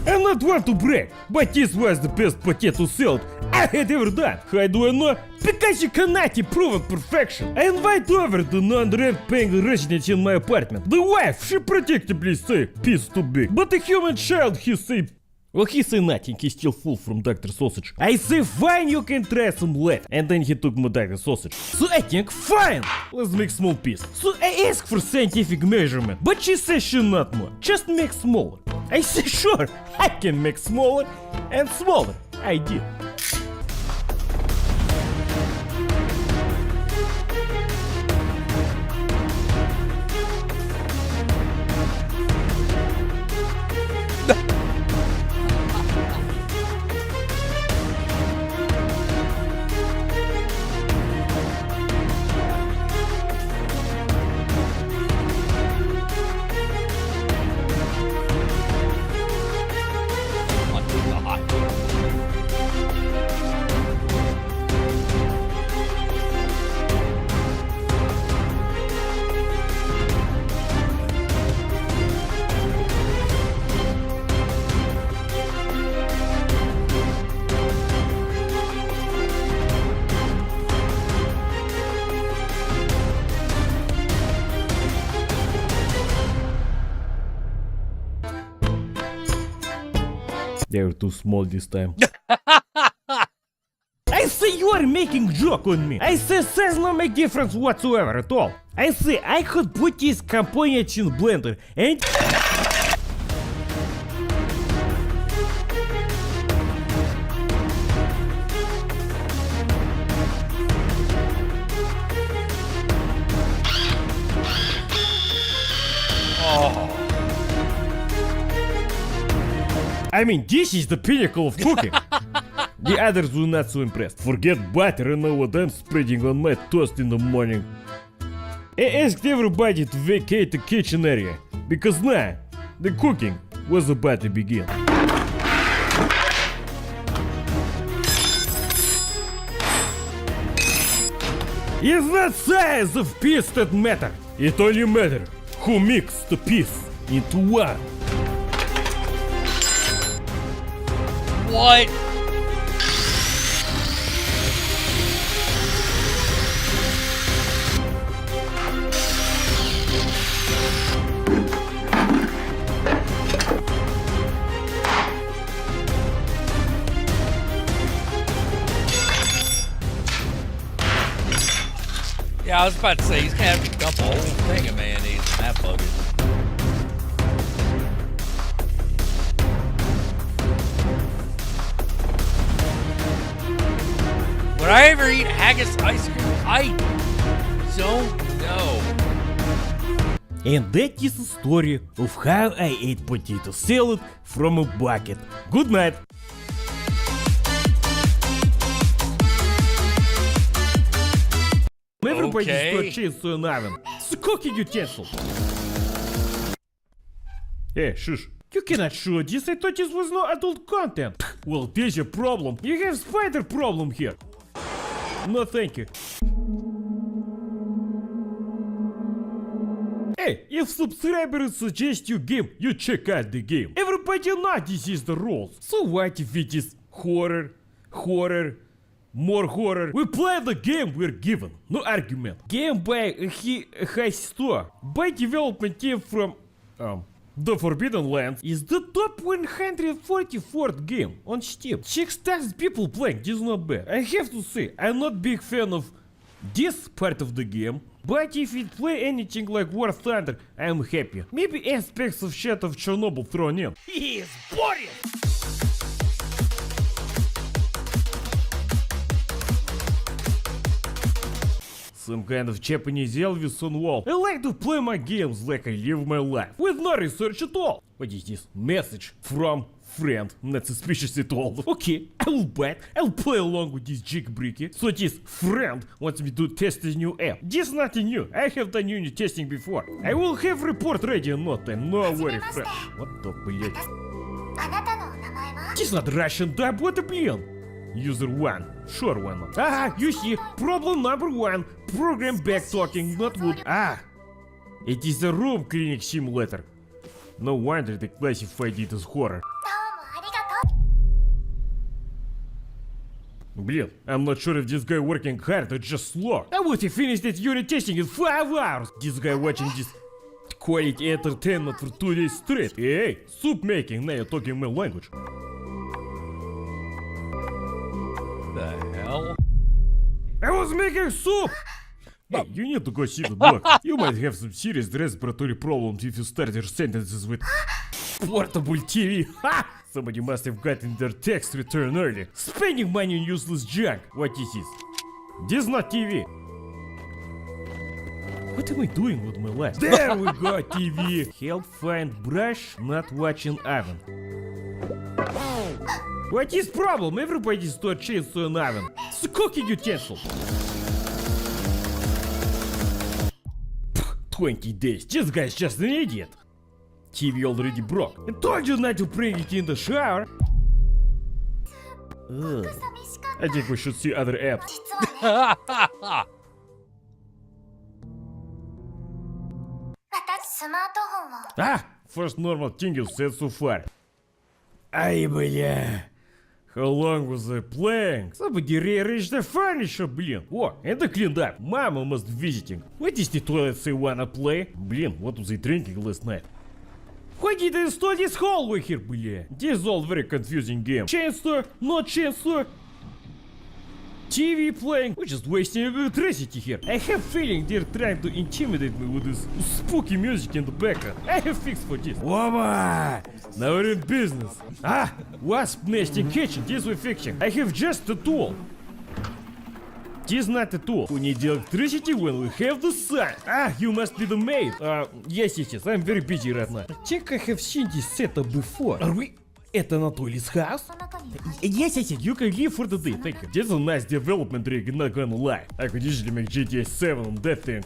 I don't want to brag, but this was the best potato salad I had ever done. How do I know? Because you cannot improve perfection. I invite over the non-rent paying resident in my apartment. The wife, she predictably say, piece too big. But the human child, he say, well, he say nothing, he's still full from Dr. Sausage. I say, fine, you can try some left. And then he took my Dr. Sausage. So I think, fine, let's make small piece. So I ask for scientific measurement, but she says she not more, just make smaller. I say, sure, I can make smaller and smaller. I did. They were too small this time. I say you are making joke on me. I say says no make difference whatsoever at all. I say I could put this component in blender and... I mean, this is the pinnacle of cooking. The others were not so impressed. Forget butter and know what I'm spreading on my toast in the morning. I asked everybody to vacate the kitchen area, because now, the cooking was about to begin. It's not size of piece that matter. It only matters who mixed the piece into one. What? Yeah, I was about to say, he's gonna have to dump a whole thing of mayonnaise in that bucket. Would I ever eat haggis ice cream? I don't know. And that is the story of how I ate potato salad from a bucket. Good night. Everybody Okay. chance to an oven. It's a cooking utensil. Hey, shush. You cannot show this. I thought this was no adult content. Well, there's a problem. You have spider problem here. No, thank you. Hey, if subscribers suggest you game, you check out the game. Everybody knows this is the rules. So what if it is horror, more horror? We play the game we're given, no argument. Game by High Store, by development team from The Forbidden Lands, is the top 144th game on Steam. 6,000 people playing, this is not bad. I have to say, I'm not big fan of this part of the game, but if it play anything like War Thunder, I'm happy. Maybe aspects of Shadow of Chernobyl thrown in. He is boring! Some kind of Japanese Elvis on wall. I like to play my games like I live my life, with no research at all. What is this? Message from friend, not suspicious at all. Okay, I will bet, I'll play along with this jailbreaker. So this friend wants me to test this new app. This nothing new, I have done unit testing before. I will have report ready in no time, no worry fresh. What the блять? This not Russian dub, what a блин? User 1, sure why not? Ah, you see, problem number 1, program backtalking not good. Ah, it is a room cleaning simulator. No wonder they classified it as horror. Блин, I'm not sure if this guy working hard or just slow. I would have finished that unit testing in 5 hours. This guy watching this quality entertainment for 2 days straight. Hey, soup making, now you're talking my language. The hell? I was making soup! Hey, you need to go see the doctor. You might have some serious respiratory problems if you start your sentences with portable TV. Ha! Somebody must have gotten their tax return early. Spending money on useless junk. What is this? This is not TV. What am I doing with my life? There we go, TV. Help find brush, not watching oven. What is problem? Everybody start chainsaw an oven. It's a cooking utensil. 20 days. This guy's just an idiot. TV already broke. I told you not to bring it in the shower. Ugh. I think we should see other apps. Ah, first normal thing you said so far. Ай, бля. How long was I playing? Somebody rearranged the furniture, блин. Oh, and the cleaned up. Mama must be visiting. What is the toilet say wanna play? Блин, what was I drinking last night? Why did I install this hallway here, бля? This is all very confusing game. Chainsaw, not chainsaw. TV playing. We're just wasting electricity here. I have feeling they're trying to intimidate me with this spooky music in the background. I have fixed for this. Whoa! Now we're in business. Ah! Wasp nest in kitchen. This we're fixing. I have just a tool. This is not a tool. We need electricity when we have the sun. Ah, you must be the maid. Yes. I'm very busy right now. I think I have seen this setup before. Are we... Это Anatoly's house? Yes, you can leave for the day, thank you. This is a nice development rig, not gonna lie. I could easily make GTA 7 on that thing.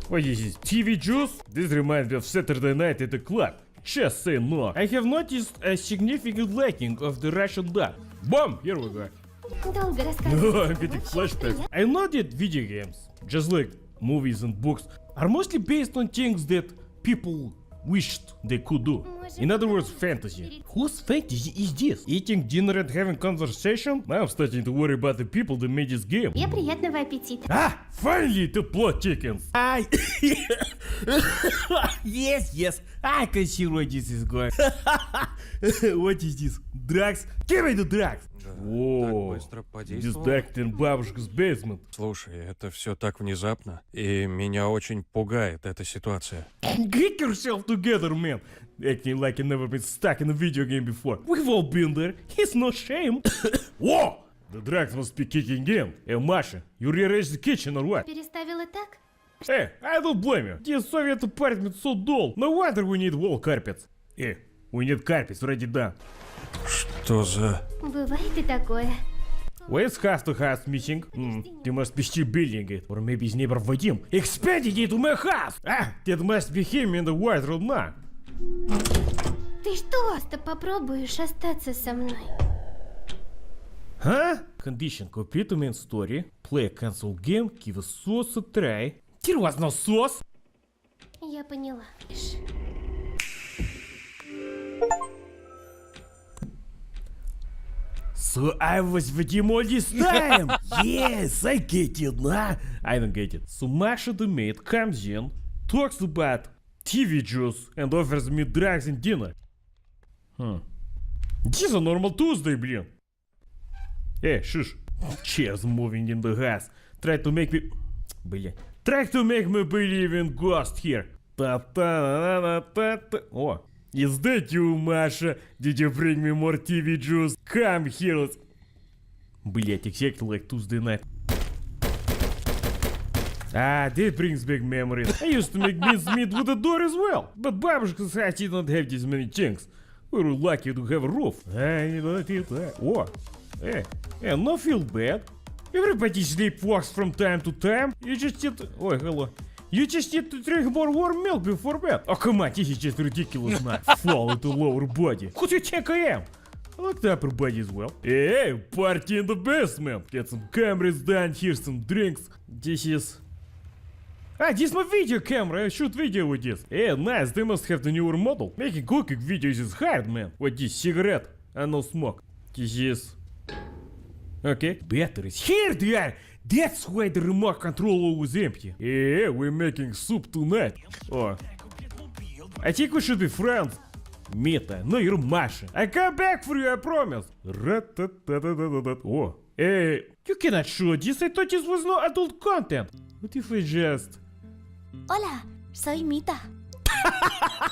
What is this? TV juice? This reminds me of Saturday night at the club. Just say no. I have noticed a significant lacking of the Russian dub. Boom! Here we go. I'm getting flashbacks. I know that video games, just like movies and books, are mostly based on things that people wished they could do. In other words, fantasy. Whose fantasy is this? Eating dinner and having conversation? Now I'm starting to worry about the people that made this game. Тебе приятного аппетита. Ah, finally the plot thickens. Yes, I can see where this is going. What is this? Drugs? Give me the drugs! Whoa, distracting бабушка's basement. Слушай, это все так внезапно, и меня очень пугает эта ситуация. Get yourself together, man. Acting like you've never been stuck in a video game before. We've all been there. It's no shame. Whoa! The drugs must be kicking in. Hey, Masha, you rearranged the kitchen or what? Переставила так? Hey, I don't blame you. This Soviet apartment so dull. No wonder we need wall carpets. Hey, we need carpets already done. Что за... Бывает и такое. Where's house-to-house meeting? They must be still building it. Or maybe his neighbor Vadim expanded it to my house. Ah, that must be him in the white room now. Ты что? Просто попробуешь остаться со мной. Huh? Condition: complete the main story. Play a console game. Give a sauce a try. There was no sauce. Я поняла. So I was with him all this time. Yes, I get it, nah? I don't get it. So Masha the maid comes in, talks about TV juice, and offers me drugs and dinner. This is a normal Tuesday, блин. Hey, shush. Chairs moving in the house. Try to make me believe in ghost here. Ta-ta-na-na-ta-ta. Oh. Is that you, Masha? Did you bring me more TV juice? Come here. Блять, exactly like Tuesday night. Ah, that brings back memories. I used to make mincemeat with a door as well. But Babushka's house did not have this many chinks. We were lucky to have a roof. Oh, hey, no feel bad. Everybody sleepwalks from time to time. You just need... Oh, hello. You just need to drink more warm milk before bed. Oh, come on, this is just ridiculous now. Fall into lower body. Who do you think I am? I like the upper body as well. Hey, party in the basement. Get some cameras done, here's some drinks. This is... Ah, this is my video camera. I shoot video with this. Hey, nice, they must have the newer model. Making cooking videos is hard, man. What this, cigarette? And no smoke. This is... Okay, batteries. Here they are! That's why the remote control was empty. Yeah, we're making soup tonight. Oh. I think we should be friends. Mita, no, you're Masha. I come back for you, I promise. Oh. Hey, you cannot show this. I thought this was no adult content. What if we just... Hola, soy Mita.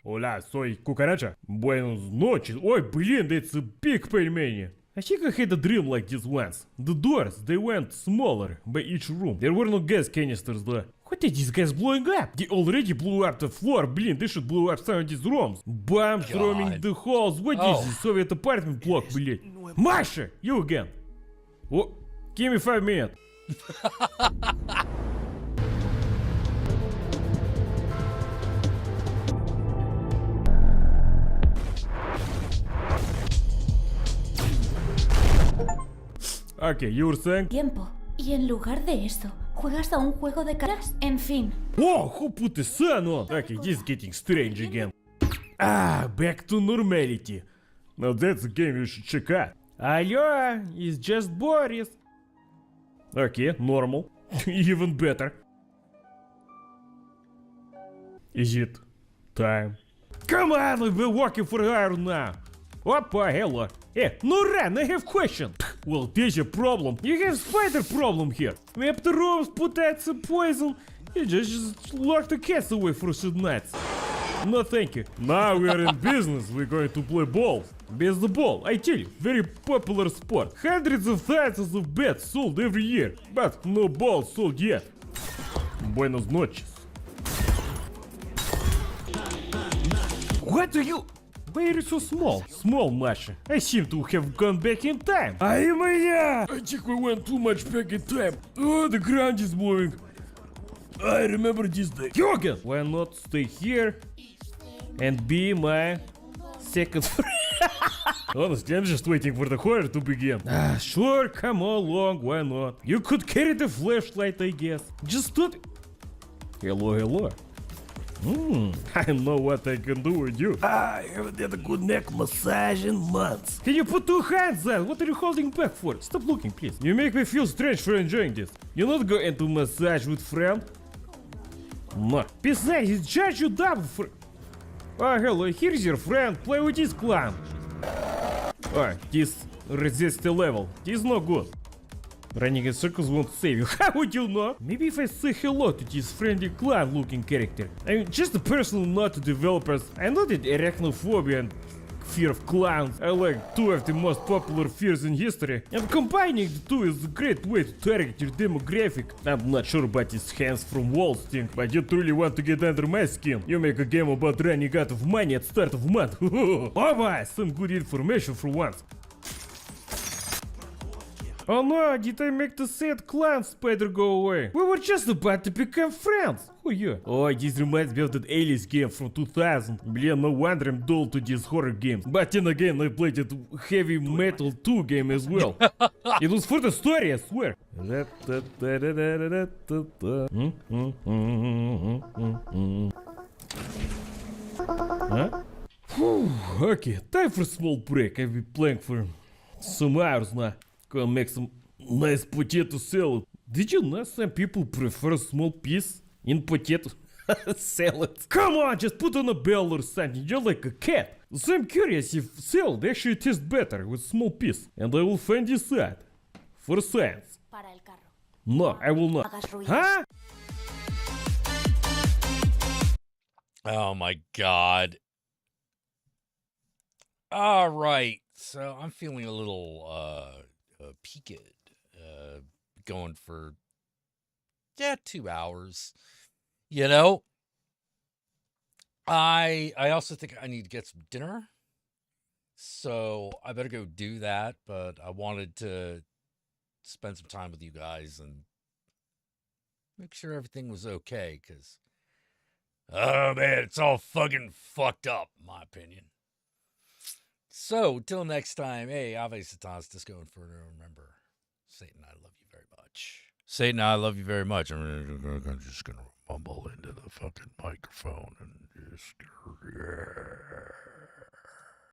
Hola, soy Cucaracha. Buenos noches. Ой, блин, that's a big пельмени. I think I had a dream like this once. The doors, they went smaller by each room. There were no gas canisters though. What are these guys blowing up? They already blew up the floor. Блин, they should blow up some of these rooms. Bombs roaming the halls. What is this Soviet apartment block, блять? Masha, you again. Oh, give me 5 minutes. Okay, you were saying? Tiempo. Y en lugar de eso, juegas a un juego de caras. En fin. Whoa, who put the sun on? Okay, this is getting strange again. Ah, back to normality. Now that's a game you should check out. Алло, it's just Boris. Okay, normal. Even better. Is it time? Come on, we've been working for an hour now. Опа, hello. Hey, no run, I have question. Well, there's a problem. You have spider problem here. Map the rooms, put out some poison. You just lock the cats away for some nights. No thank you. Now we are in business, we're going to play balls. Base the ball, I tell you, very popular sport. Hundreds of thousands of bats sold every year, but no balls sold yet. Buenos noches. What do you... Why are you so small? Small, Masha. I seem to have gone back in time. I think we went too much back in time. Oh, the ground is moving. I remember this day. Yoga! Why not stay here and be my second friend? Honestly, I'm just waiting for the horror to begin. Ah, sure, come along, why not? You could carry the flashlight, I guess. Just stop. Hello, hello. I know what I can do with you. I haven't had a good neck massage in months. Can you put two hands there? What are you holding back for? Stop looking, please. You make me feel strange for enjoying this. You're not going to massage with friend? No. Besides, it's just you double for... Oh, hello, here's your friend. Play with this clown. Oh, this resist the level. This is no good. Running in circles won't save you. How would you know? Maybe if I say hello to this friendly clown looking character. I mean, just a personal note to developers. I know that arachnophobia and fear of clowns are like two of the most popular fears in history, and combining the two is a great way to target your demographic. I'm not sure about this hands from walls thing, but you truly want to get under my skin. You make a game about running out of money at start of month. Oh boy, some good information for once. Oh no, did I make the sad clown spider go away? We were just about to become friends. Who you? Oh, this reminds me of that Alice game from 2000. Блин, no wonder I'm dull to these horror games. But then again, I played that Heavy Metal 2 game as well. It was for the story, I swear. Huh? Whew, okay, time for a small break. I've been playing for some hours now. Gonna make some nice potato salad. Did you know some people prefer a small piece in potato salad? Come on, just put on a bell or something. You're like a cat. So I'm curious if salad actually tastes better with small piece. And I will find this out. For science. No, I will not. Huh? Oh my god. All right. So I'm feeling a little peaked, going for 2 hours. You know, I also think I need to get some dinner, so I better go do that. But I wanted to spend some time with you guys and make sure everything was okay, because oh man, it's all fucking fucked up, in my opinion. So, till next time, hey, Ave Satans, Disco Inferno, remember, Satan, I love you very much. Satan, I love you very much. I'm just going to mumble into the fucking microphone and just, yeah.